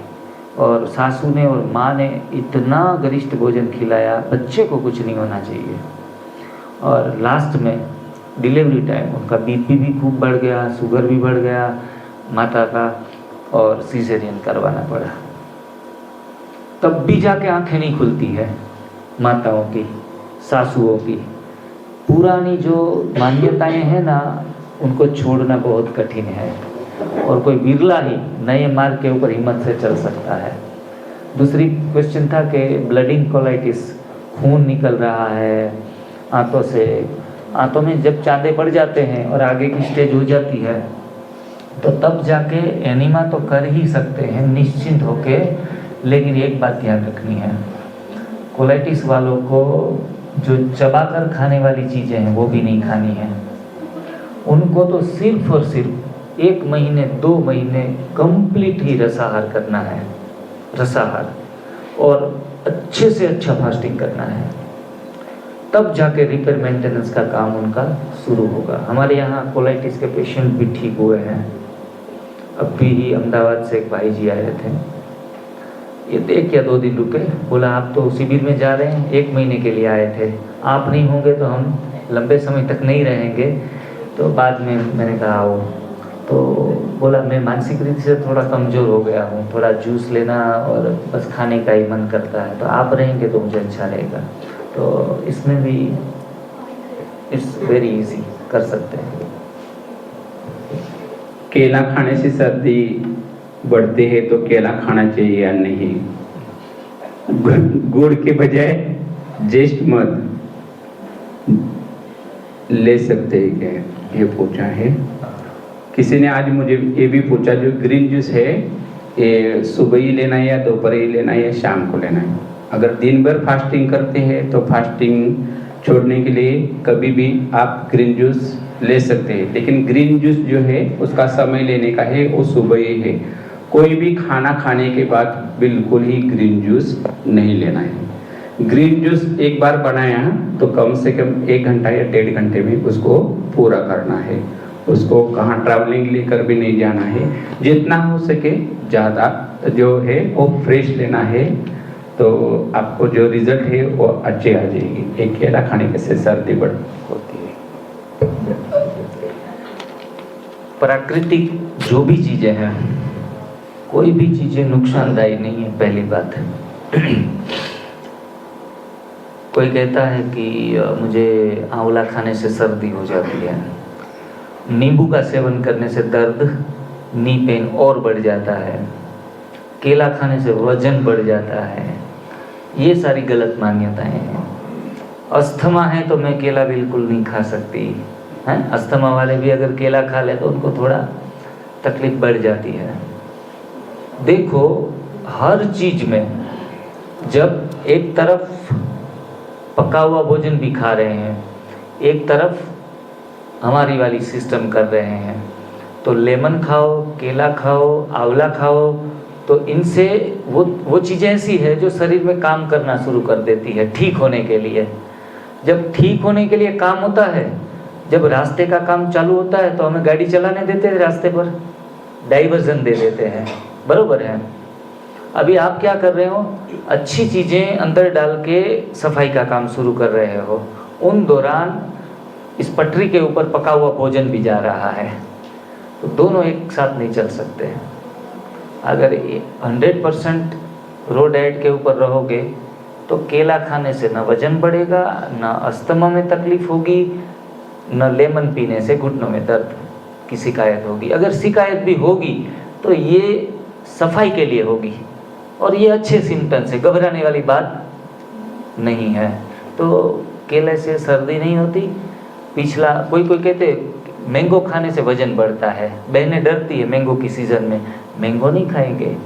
और सासू ने और माँ ने इतना गरिष्ठ भोजन खिलाया, बच्चे को कुछ नहीं होना चाहिए। और लास्ट में डिलीवरी टाइम उनका BP भी खूब बढ़ गया, शुगर भी बढ़ गया माता का, और सीजरियन करवाना पड़ा। तब भी जाके आंखें नहीं खुलती है माताओं की, सासुओं की। पुरानी जो मान्यताएं हैं ना, उनको छोड़ना बहुत कठिन है, और कोई बिरला ही नए मार्ग के ऊपर हिम्मत से चल सकता है। दूसरी क्वेश्चन था कि ब्लडिंग कोलाइटिस, खून निकल रहा है आंतों से, आंतों में जब चांदे पड़ जाते हैं और आगे की स्टेज हो जाती है तो तब जाके एनीमा तो कर ही सकते हैं निश्चिंत होके, लेकिन एक बात ध्यान रखनी है, कोलाइटिस वालों को जो चबाकर खाने वाली चीज़ें हैं वो भी नहीं खानी है। उनको तो सिर्फ और सिर्फ 1 महीने 2 महीने कंप्लीट ही रसाहार करना है, रसाहार, और अच्छे से अच्छा फास्टिंग करना है, तब जाके रिपेयर मेंटेनेंस का काम उनका शुरू होगा। हमारे यहाँ कोलाइटिस के पेशेंट भी ठीक हुए हैं। अभी ही अहमदाबाद से एक भाई जी आए थे, ये 1 या 2 दिन रुके, बोला आप तो शिविर में जा रहे हैं, 1 महीने के लिए आए थे, आप नहीं होंगे तो हम लंबे समय तक नहीं रहेंगे। तो बाद में मैंने कहा आओ, तो बोला मैं मानसिक रीति से थोड़ा कमज़ोर हो गया हूँ, थोड़ा जूस लेना और बस खाने का ही मन करता है, तो आप रहेंगे तो मुझे अच्छा रहेगा। तो इसमें भी इट्स वेरी इजी, कर सकते हैं। केला खाने से सर्दी बढ़ती है तो केला खाना चाहिए या नहीं? गुड़ के बजाय जेस्ट मध ले सकते हैं क्या, ये पूछा है किसी ने। आज मुझे ये भी पूछा, जो ग्रीन जूस है ये सुबह ही लेना है या दोपहर ही लेना है या शाम को लेना है? अगर दिन भर फास्टिंग करते हैं तो फास्टिंग छोड़ने के लिए कभी भी आप ग्रीन जूस ले सकते हैं, लेकिन ग्रीन जूस जो है उसका समय लेने का है, वो सुबह ही है। कोई भी खाना खाने के बाद बिल्कुल ही ग्रीन जूस नहीं लेना है। ग्रीन जूस एक बार बनाया तो कम से कम 1 घंटा या 1.5 घंटे में उसको पूरा करना है। उसको कहाँ ट्रैवलिंग लेकर भी नहीं जाना है, जितना हो सके ज़्यादा जो है वो फ्रेश लेना है, तो आपको जो रिजल्ट है वो अच्छे आ जाएगी। एक केला खाने से सर्दी बढ़ होती है। प्राकृतिक जो भी चीज़ें हैं, कोई भी चीज़ें नुकसानदायी नहीं है, पहली बात है। कोई कहता है कि मुझे आंवला खाने से सर्दी हो जाती है, नींबू का सेवन करने से दर्द, नी पेन और बढ़ जाता है, केला खाने से वजन बढ़ जाता है। ये सारी गलत मान्यताएं हैं। अस्थमा है तो मैं केला बिल्कुल नहीं खा सकती है। अस्थमा वाले भी अगर केला खा ले तो उनको थोड़ा तकलीफ बढ़ जाती है। देखो, हर चीज में जब एक तरफ पका हुआ भोजन भी खा रहे हैं, एक तरफ हमारी वाली सिस्टम कर रहे हैं, तो लेमन खाओ, केला खाओ, आंवला खाओ, तो इनसे वो चीज़ें ऐसी है जो शरीर में काम करना शुरू कर देती है ठीक होने के लिए। जब ठीक होने के लिए काम होता है, जब रास्ते का काम चालू होता है तो हमें गाड़ी चलाने देते हैं, रास्ते पर डाइवर्जन दे देते हैं, बरोबर है। अभी आप क्या कर रहे हो, अच्छी चीज़ें अंदर डाल के सफाई का काम शुरू कर रहे हो, उन दौरान इस पटरी के ऊपर पका हुआ भोजन भी जा रहा है, तो दोनों एक साथ नहीं चल सकते। अगर 100% रो डाइट के ऊपर रहोगे तो केला खाने से ना वजन बढ़ेगा, ना अस्थमा में तकलीफ होगी, न लेमन पीने से घुटनों में दर्द की शिकायत होगी। अगर शिकायत भी होगी तो ये सफाई के लिए होगी, और ये अच्छे सिम्टम्स है, घबराने वाली बात नहीं है। तो केले से सर्दी नहीं होती। पिछला कोई कहते मैंगो खाने से वजन बढ़ता है, बहनें डरती है मैंगो की सीज़न में, मैंगो नहीं खाएंगे,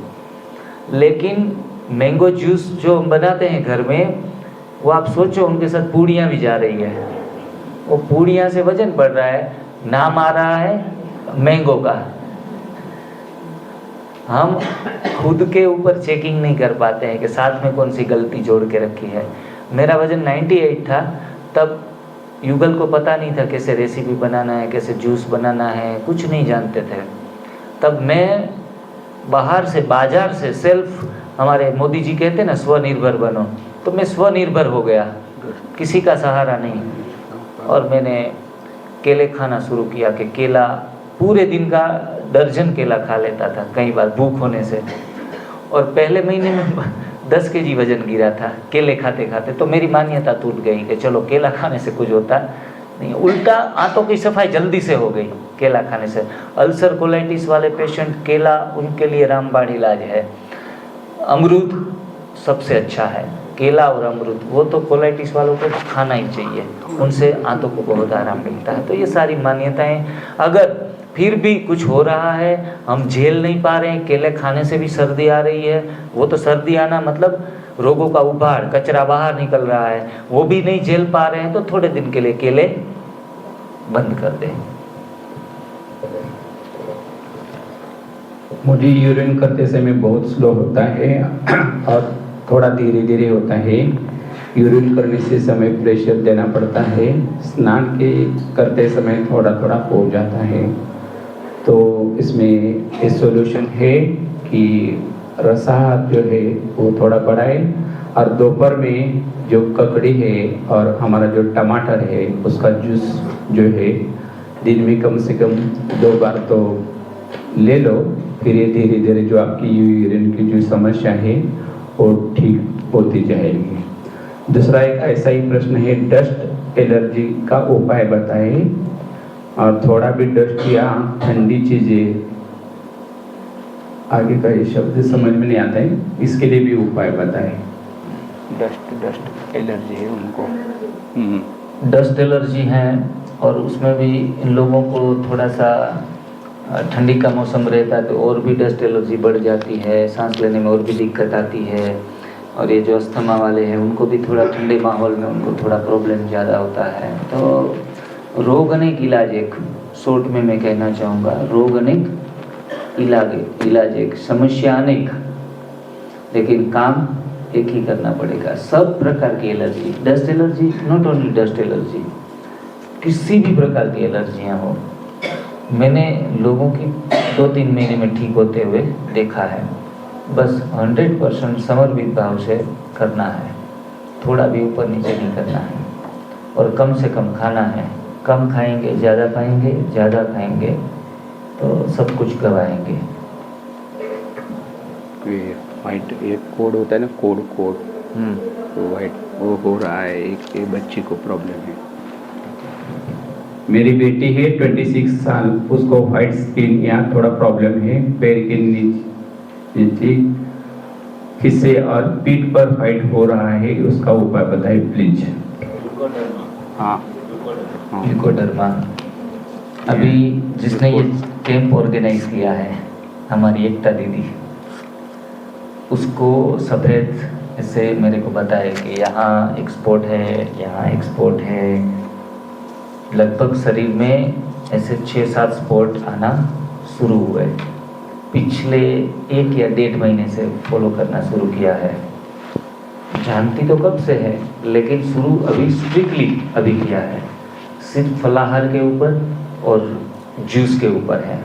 लेकिन मैंगो जूस जो हम बनाते हैं घर में, वो आप सोचो उनके साथ पूड़ियाँ भी जा रही है, वो पूड़ियाँ से वजन बढ़ रहा है, नाम आ रहा है मैंगो का। हम खुद के ऊपर चेकिंग नहीं कर पाते हैं कि साथ में कौन सी गलती जोड़ के रखी है। मेरा वजन 98 था, तब युगल को पता नहीं था कैसे रेसिपी बनाना है, कैसे जूस बनाना है, कुछ नहीं जानते थे। तब मैं बाहर से, बाजार से सेल्फ, हमारे मोदी जी कहते हैं ना स्वनिर्भर बनो, तो मैं स्वनिर्भर हो गया, किसी का सहारा नहीं। और मैंने केले खाना शुरू किया कि केला पूरे दिन का दर्जन केला खा लेता था कई बार भूख होने से, और पहले महीने में 10 kg वजन गिरा था केले खाते खाते। तो मेरी मान्यता टूट गई कि चलो केला खाने से कुछ होता नहीं, उल्टा आंतों की सफाई जल्दी से हो गई केला खाने से। अल्सर कोलाइटिस वाले पेशेंट, केला उनके लिए रामबाण इलाज है। अमरूद सबसे अच्छा है, केला और अमरूद, वो तो कोलाइटिस वालों को खाना ही चाहिए, उनसे आंतों को बहुत आराम मिलता है। तो ये सारी मान्यताएं, अगर फिर भी कुछ हो रहा है, हम झेल नहीं पा रहे हैं, केले खाने से भी सर्दी आ रही है, वो तो सर्दी आना मतलब रोगों का उभाड़, कचरा बाहर निकल रहा है, वो भी नहीं झेल पा रहे हैं, तो थोड़े दिन के लिए केले बंद कर दें। मुझे यूरिन करते समय बहुत स्लो होता है और थोड़ा धीरे धीरे होता है। यूरिन करने से समय प्रेशर देना पड़ता है, स्नान के करते समय थोड़ा थोड़ा हो जाता है। तो इसमें एक सॉल्यूशन है कि रसा जो है वो थोड़ा बढ़ाए, और दोपहर में जो ककड़ी है और हमारा जो टमाटर है उसका जूस जो है दिन में कम से कम 2 बार तो ले लो, फिर ये धीरे धीरे जो आपकी यूरिन की जो समस्या है वो ठीक होती जाएगी। दूसरा एक ऐसा ही प्रश्न है, डस्ट एलर्जी का उपाय बताएं, और थोड़ा भी डस्ट या ठंडी चीज़ें, आगे का ये शब्द समझ में नहीं आता है, इसके लिए भी उपाय बताएं। डस्ट एलर्जी है उनको। डस्ट एलर्जी है, और उसमें भी इन लोगों को थोड़ा सा ठंडी का मौसम रहता है तो और भी डस्ट एलर्जी बढ़ जाती है, सांस लेने में और भी दिक्कत आती है। और ये जो अस्थमा वाले हैं उनको भी थोड़ा ठंडे माहौल में उनको थोड़ा प्रॉब्लम ज़्यादा होता है। तो रोग अनेक इलाज एक, शॉर्ट में मैं कहना चाहूँगा, रोग अनेक इलाज एक, समस्या अनेक, लेकिन काम एक ही करना पड़ेगा। सब प्रकार की allergy, dust allergy, not only dust allergy, किसी भी प्रकार की एलर्जियाँ हो, मैंने लोगों की 2-3 महीने में ठीक होते हुए देखा है। बस 100% समर्पित भाव से करना है, थोड़ा भी ऊपर नीचे नहीं करना है, और कम से कम खाना है। कम खाएंगे, ज़्यादा खाएंगे, ज़्यादा खाएंगे तो सब कुछ गवाएंगे। वाइट एक कोड होता है ना, कोड तो वाइट वो हो रहा है, एक बच्ची को प्रॉब्लम है। मेरी बेटी है 26 साल, उसको वाइट स्किन यहाँ थोड़ा प्रॉब्लम है, पैर के नीचे हिस्से और पीठ पर वाइट हो रहा है, उसका उपाय बताइए प्लीज। हाँ ल्यूकोडर्मा। अभी जिसने ये कैंप ऑर्गेनाइज किया है, हमारी एकता दीदी, उसको सफ़ेद ऐसे मेरे को बताया कि यहाँ एक स्पॉट है, यहाँ एक स्पॉट है। लगभग शरीर में ऐसे 6-7 स्पॉट आना शुरू हुए। पिछले 1 या 1.5 महीने से फॉलो करना शुरू किया है। जानती तो कब से है, लेकिन शुरू अभी स्ट्रिक्टली अभी किया है, सिर्फ फलाहार के ऊपर और जूस के ऊपर है।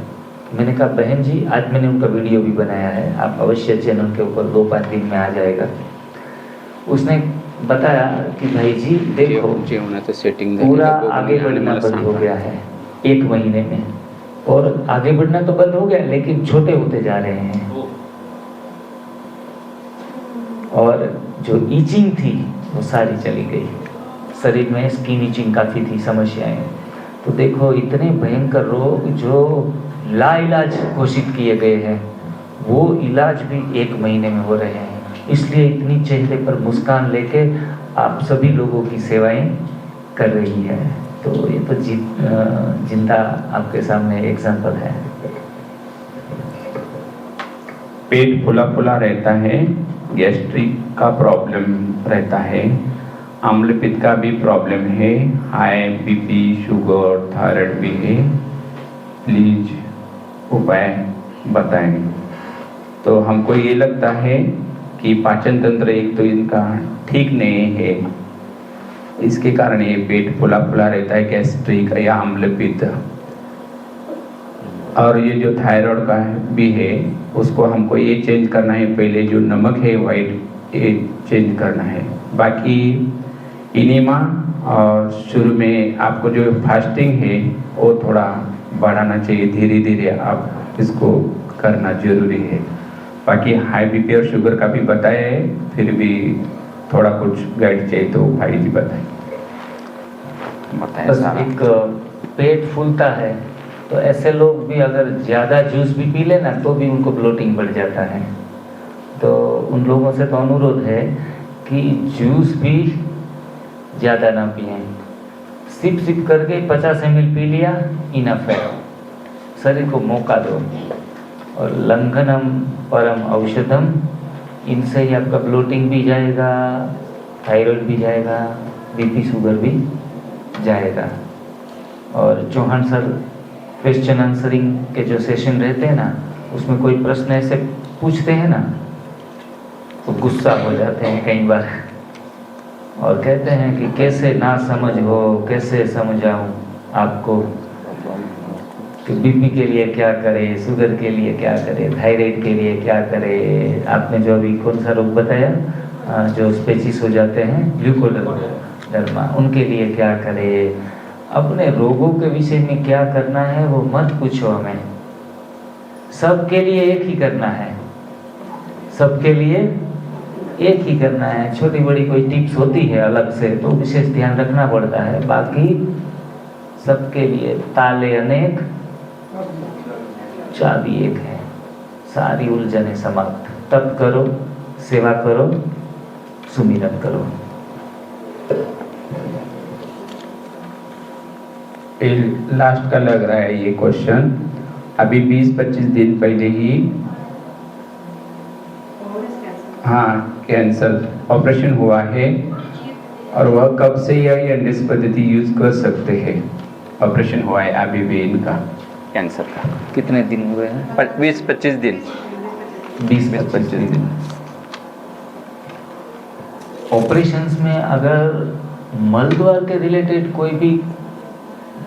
मैंने कहा बहन जी, आज मैंने उनका वीडियो भी बनाया है, आप अवश्य चैनल के ऊपर 2-5 दिन में आ जाएगा। उसने बताया कि भाई जी देखो, तो सेटिंग पूरा आगे बढ़ना बंद हो गया है 1 महीने में, और आगे बढ़ना तो बंद हो गया लेकिन छोटे होते जा रहे हैं। और जो ईचिंग थी वो सारी चली गई, शरीर में स्किन ईचिंग काफ़ी थी, समस्याएं। तो देखो, इतने भयंकर रोग जो लाइलाज घोषित किए गए हैं, वो इलाज भी 1 महीने में हो रहे हैं। इसलिए इतनी चेहरे पर मुस्कान लेके आप सभी लोगों की सेवाएं कर रही है। तो ये तो जिंदा आपके सामने एग्जाम्पल है। पेट फुला फुला रहता है, गैस्ट्रिक का प्रॉब्लम रहता है, अम्ल पित्त का भी प्रॉब्लम है, हाई बीपी, शुगर, थायराइड भी है, प्लीज उपाय बताएं। तो हमको ये लगता है कि पाचन तंत्र एक तो इनका ठीक नहीं है, इसके कारण ये पेट फुला फुला रहता है, गैस्ट्रिक या अम्ल पित्त। और ये जो थायराइड का भी है, उसको हमको ये चेंज करना है, पहले जो नमक है वाइट ये चेंज करना है। बाकी इनिमा और शुरू में आपको जो फास्टिंग है वो थोड़ा बढ़ाना चाहिए, धीरे धीरे आप इसको करना जरूरी है। बाकी हाई बीपी और शुगर का भी बताया है, फिर भी थोड़ा कुछ गाइड चाहिए तो भाई जी बताएं। बस एक पेट फूलता है तो ऐसे लोग भी अगर ज़्यादा जूस भी पी लेना तो भी उनको ब्लोटिंग बढ़ जाता है। तो उन लोगों से तो अनुरोध है कि जूस भी ज़्यादा ना पिएं, सिप सिप करके 50 ml पी लिया, इनफ है। शरीर को मौका दो। और लंघनम परम औषधम, इनसे ही आपका ब्लोटिंग भी जाएगा, थायराइड भी जाएगा, बीपी शुगर भी जाएगा। और चौहान सर क्वेश्चन आंसरिंग के जो सेशन रहते हैं ना, उसमें कोई प्रश्न ऐसे पूछते हैं ना तो गुस्सा हो जाते हैं कई बार, और कहते हैं कि कैसे ना समझ हो, कैसे समझाऊं आपको कि बीपी के लिए क्या करे, शुगर के लिए क्या करे, थायराइड के लिए क्या करे। आपने जो अभी कौन सा रोग बताया, जो स्पेचिस हो जाते हैं, ल्यूकोडर्मा, उनके लिए क्या करे। अपने रोगों के विषय में क्या करना है वो मत पूछो हमें, सबके लिए एक ही करना है, सबके लिए एक ही करना है। छोटी बड़ी कोई टिप्स होती है अलग से तो विशेष ध्यान रखना पड़ता है, बाकी सबके लिए ताले अनेक, चाबी एक है, सारी उलझने समाप्त। तप करो, सेवा करो, सुमिरन करो। लास्ट का लग रहा है ये क्वेश्चन। अभी 20-25 दिन पहले ही हाँ कैंसर ऑपरेशन हुआ है, और वह कब से यह एंडेस पद्धति यूज कर सकते हैं? ऑपरेशन हुआ है अभी भी इनका कैंसर का। कितने दिन हुए हैं? 20-25 दिन। 20-25 दिन। ऑपरेशंस में अगर मल द्वार के रिलेटेड कोई भी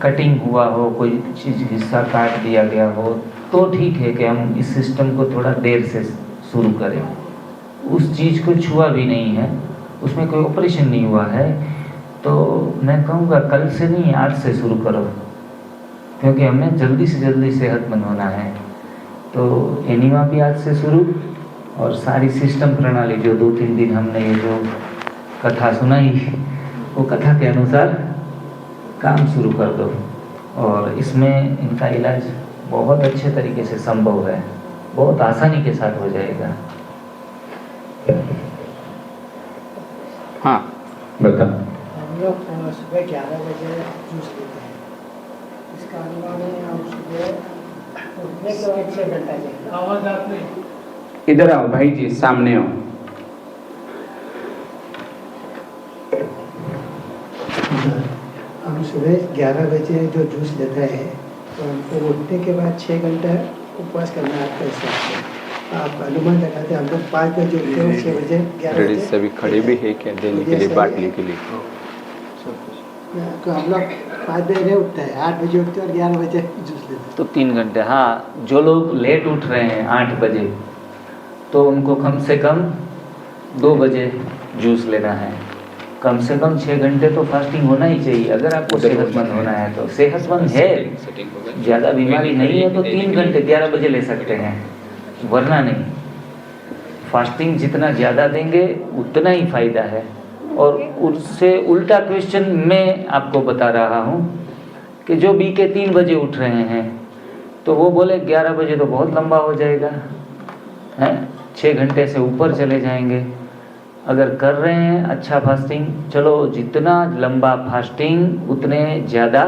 कटिंग हुआ हो, कोई चीज़ हिस्सा काट दिया गया हो, तो ठीक है कि हम इस सिस्टम को थोड़ा देर से शुरू करें। उस चीज़ को छुआ भी नहीं है, उसमें कोई ऑपरेशन नहीं हुआ है, तो मैं कहूँगा कल से नहीं, आज से शुरू करो, क्योंकि हमें जल्दी से जल्दी सेहतमंद होना है। तो एनीमा भी आज से शुरू, और सारी सिस्टम प्रणाली जो 2-3 दिन हमने ये जो कथा सुनाई, वो कथा के अनुसार काम शुरू कर दो, और इसमें इनका इलाज बहुत अच्छे तरीके से संभव है, बहुत आसानी के साथ हो जाएगा। हाँ बता। हम लोग सुबह 11 बजे जूस लेते हैं, इसका अनुमान है हम सुबह उठने के बाद 6 घंटा चाहिए। आवाज़ आपने इधर आओ भाई जी, सामने आओ। हम सुबह 11 बजे जो जूस लेते हैं, तो हमको उठने के बाद 6 घंटा उपवास करना है आपका हिसाब से। आप अनुमान लगाते हैं, हम लोग 5 बजे उठते हैं, 6 बजे 11 बजे सभी खड़े भी है क्या देने के लिए, बांटने के लिए? तो हम लोग 5 बजे नहीं उठते हैं, 8 बजे उठते हैं और 11 बजे जूस लेते हैं। तो 3 घंटे। हाँ, जो लोग लेट उठ रहे हैं 8 बजे, तो उनको कम से कम 2 बजे जूस लेना है। कम से कम 6 घंटे तो फास्टिंग होना ही चाहिए अगर आपको सेहतमंद होना है। तो सेहतमंद है, ज़्यादा बीमारी नहीं है, तो 3 घंटे 11 बजे ले सकते हैं, वरना नहीं। फास्टिंग जितना ज़्यादा देंगे उतना ही फ़ायदा है। और उससे उल्टा क्वेश्चन मैं आपको बता रहा हूँ कि जो बी के 3 बजे उठ रहे हैं, तो वो बोले 11 बजे तो बहुत लंबा हो जाएगा, हैं 6 घंटे से ऊपर चले जाएंगे। अगर कर रहे हैं अच्छा फास्टिंग, चलो जितना लंबा फास्टिंग उतने ज़्यादा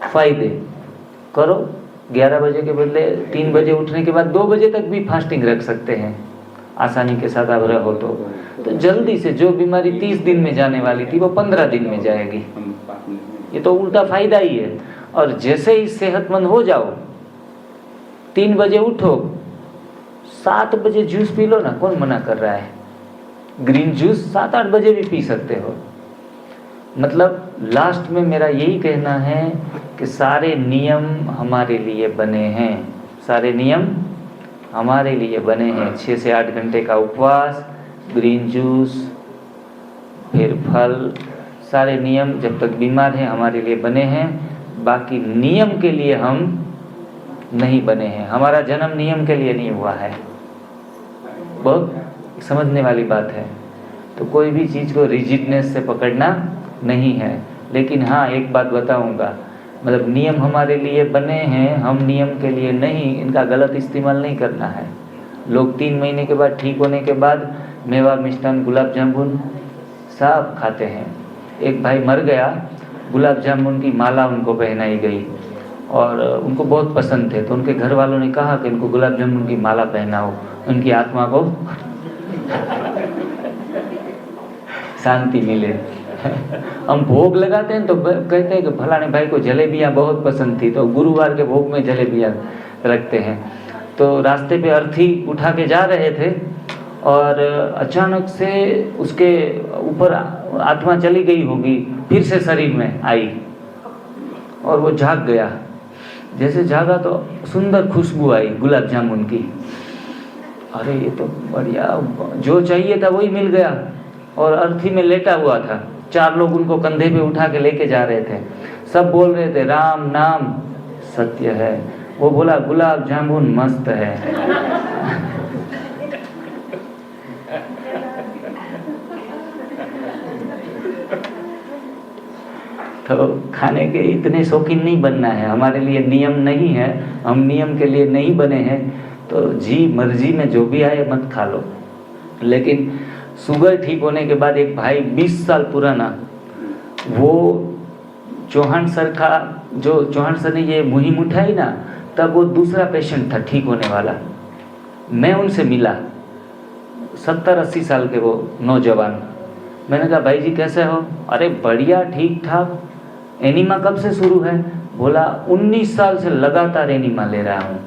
फ़ायदे करो। 11 बजे के बदले 3 बजे उठने के बाद 2 बजे तक भी फास्टिंग रख सकते हैं, आसानी के साथ आप रहो तो जल्दी से जो बीमारी 30 दिन में जाने वाली थी वो 15 दिन में जाएगी। ये तो उल्टा फ़ायदा ही है। और जैसे ही सेहतमंद हो जाओ, 3 बजे उठो, 7 बजे जूस पी लो ना, कौन मना कर रहा है? ग्रीन जूस 7-8 बजे भी पी सकते हो। मतलब लास्ट में मेरा यही कहना है कि सारे नियम हमारे लिए बने हैं, सारे नियम हमारे लिए बने हैं। 6 से 8 घंटे का उपवास, ग्रीन जूस, फिर फल, सारे नियम जब तक बीमार हैं हमारे लिए बने हैं। बाकी नियम के लिए हम नहीं बने हैं, हमारा जन्म नियम के लिए नहीं हुआ है। बहुत समझने वाली बात है। तो कोई भी चीज़ को रिजिडनेस से पकड़ना नहीं है। लेकिन हाँ, एक बात बताऊंगा, मतलब नियम हमारे लिए बने हैं, हम नियम के लिए नहीं, इनका गलत इस्तेमाल नहीं करना है। लोग 3 महीने के बाद ठीक होने के बाद मेवा, मिष्ठान, गुलाब जामुन सब खाते हैं। एक भाई मर गया, गुलाब जामुन की माला उनको पहनाई गई और उनको बहुत पसंद थे, तो उनके घर वालों ने कहा कि इनको गुलाब जामुन की माला पहनाओ, उनकी आत्मा को शांति मिले। हम भोग लगाते हैं तो कहते हैं कि फलाने भाई को जलेबियाँ बहुत पसंद थी, तो गुरुवार के भोग में जलेबियाँ रखते हैं। तो रास्ते पे अर्थी उठा के जा रहे थे और अचानक से उसके ऊपर आत्मा चली गई होगी, फिर से शरीर में आई और वो जाग गया। जैसे जागा तो सुंदर खुशबू आई गुलाब जामुन की। अरे ये तो बढ़िया, जो चाहिए था वही मिल गया। और अर्थी में लेटा हुआ था, 4 लोग उनको कंधे पे उठा के लेके जा रहे थे, सब बोल रहे थे राम नाम सत्य है। वो बोला गुलाब जामुन मस्त है। तो खाने के इतने शौकीन नहीं बनना है, हमारे लिए नियम नहीं है, हम नियम के लिए नहीं बने हैं। तो जी मर्जी में जो भी आए मत खा लो। लेकिन शुगर ठीक होने के बाद एक भाई 20 साल पुराना, वो चौहान सर का, जो चौहान सर ने ये मुहिम उठाई ना, तब वो दूसरा पेशेंट था ठीक होने वाला। मैं उनसे मिला, 70-80 साल के वो नौजवान। मैंने कहा भाई जी कैसे हो? अरे बढ़िया, ठीक ठाक। एनीमा कब से शुरू है? बोला 19 साल से लगातार एनीमा ले रहा हूँ।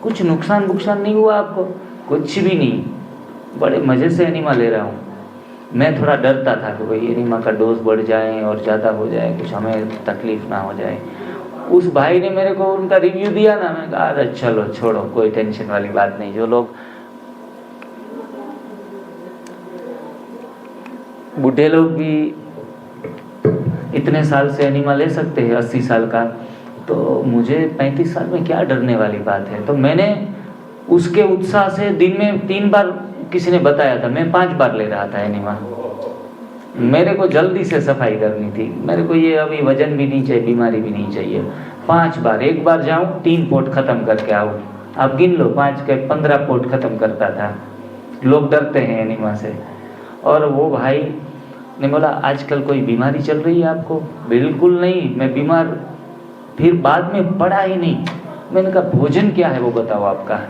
कुछ नुकसान नहीं हुआ आपको? कुछ भी नहीं, बड़े मज़े से एनीमा ले रहा हूँ। मैं थोड़ा डरता था कि भाई एनिमा का डोज बढ़ जाए और ज़्यादा हो जाए, कुछ हमें तकलीफ ना हो जाए। उस भाई ने मेरे को उनका रिव्यू दिया ना, मैंने कहा अरे चलो छोड़ो, कोई टेंशन वाली बात नहीं। जो लोग बूढ़े लोग भी इतने साल से एनिमा ले सकते हैं, 80 साल का, तो मुझे 35 साल में क्या डरने वाली बात है। तो मैंने उसके उत्साह से दिन में 3 बार, किसी ने बताया था, मैं 5 बार ले रहा था एनिमा। मेरे को जल्दी से सफाई करनी थी, मेरे को ये अभी वजन भी नहीं चाहिए, बीमारी भी नहीं चाहिए। 5 बार, एक बार जाऊं 3 पोट खत्म करके आऊं। आप गिन लो, 5 के 15 पोट खत्म करता था। लोग डरते हैं एनिमा से। और वो भाई ने बोला आजकल कोई बीमारी चल रही है आपको? बिल्कुल नहीं, मैं बीमार फिर बाद में पड़ा ही नहीं। मैंने कहा भोजन क्या है वो बताओ आपका?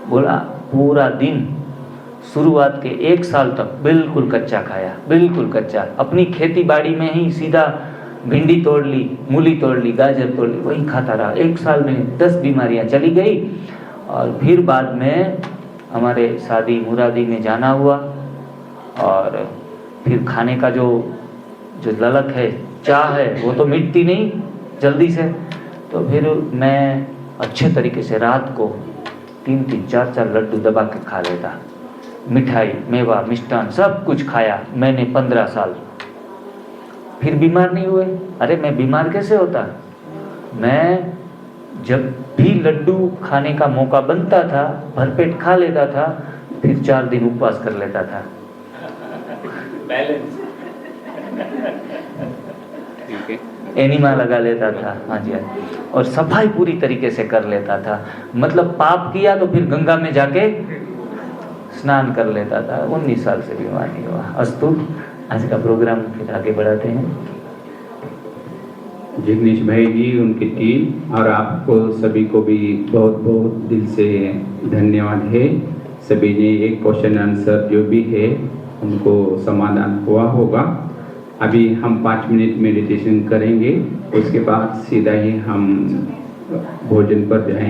बोला पूरा दिन शुरुआत के 1 साल तक बिल्कुल कच्चा खाया, बिल्कुल कच्चा। अपनी खेती बाड़ी में ही सीधा भिंडी तोड़ ली, मूली तोड़ ली, गाजर तोड़ ली, वही खाता रहा। 1 साल में 10 बीमारियां चली गई। और फिर बाद में हमारे शादी मुरादी में जाना हुआ, और फिर खाने का जो ललक है, चाह है, वो तो मिटती नहीं जल्दी से। तो फिर मैं अच्छे तरीके से रात को 3-3, 4-4 लड्डू दबा के खा लेता। मिठाई, मेवा, मिष्ठान सब कुछ खाया मैंने 15 साल। फिर बीमार नहीं हुए। अरे मैं बीमार कैसे होता? मैं जब भी लड्डू खाने का मौका बनता था भरपेट खा लेता था, फिर 4 दिन उपवास कर लेता था। बैलेंस। ठीक है। एनिमा लगा लेता था, हाँ जी हाँ। और सफाई पूरी तरीके से कर लेता था। मतलब पाप किया तो फिर गंगा में जाके स्नान कर लेता था। 19 साल से बीमार नहीं हुआ। अस्तु, आज का प्रोग्राम फिर आगे बढ़ाते हैं। जिग्नेश भाई जी, उनकी टीम और आपको सभी को भी बहुत बहुत दिल से धन्यवाद है। सभी ने एक क्वेश्चन आंसर जो भी है उनको समाधान हुआ होगा। अभी हम 5 मिनट मेडिटेशन करेंगे, उसके बाद सीधा ही हम भोजन पर जाएंगे।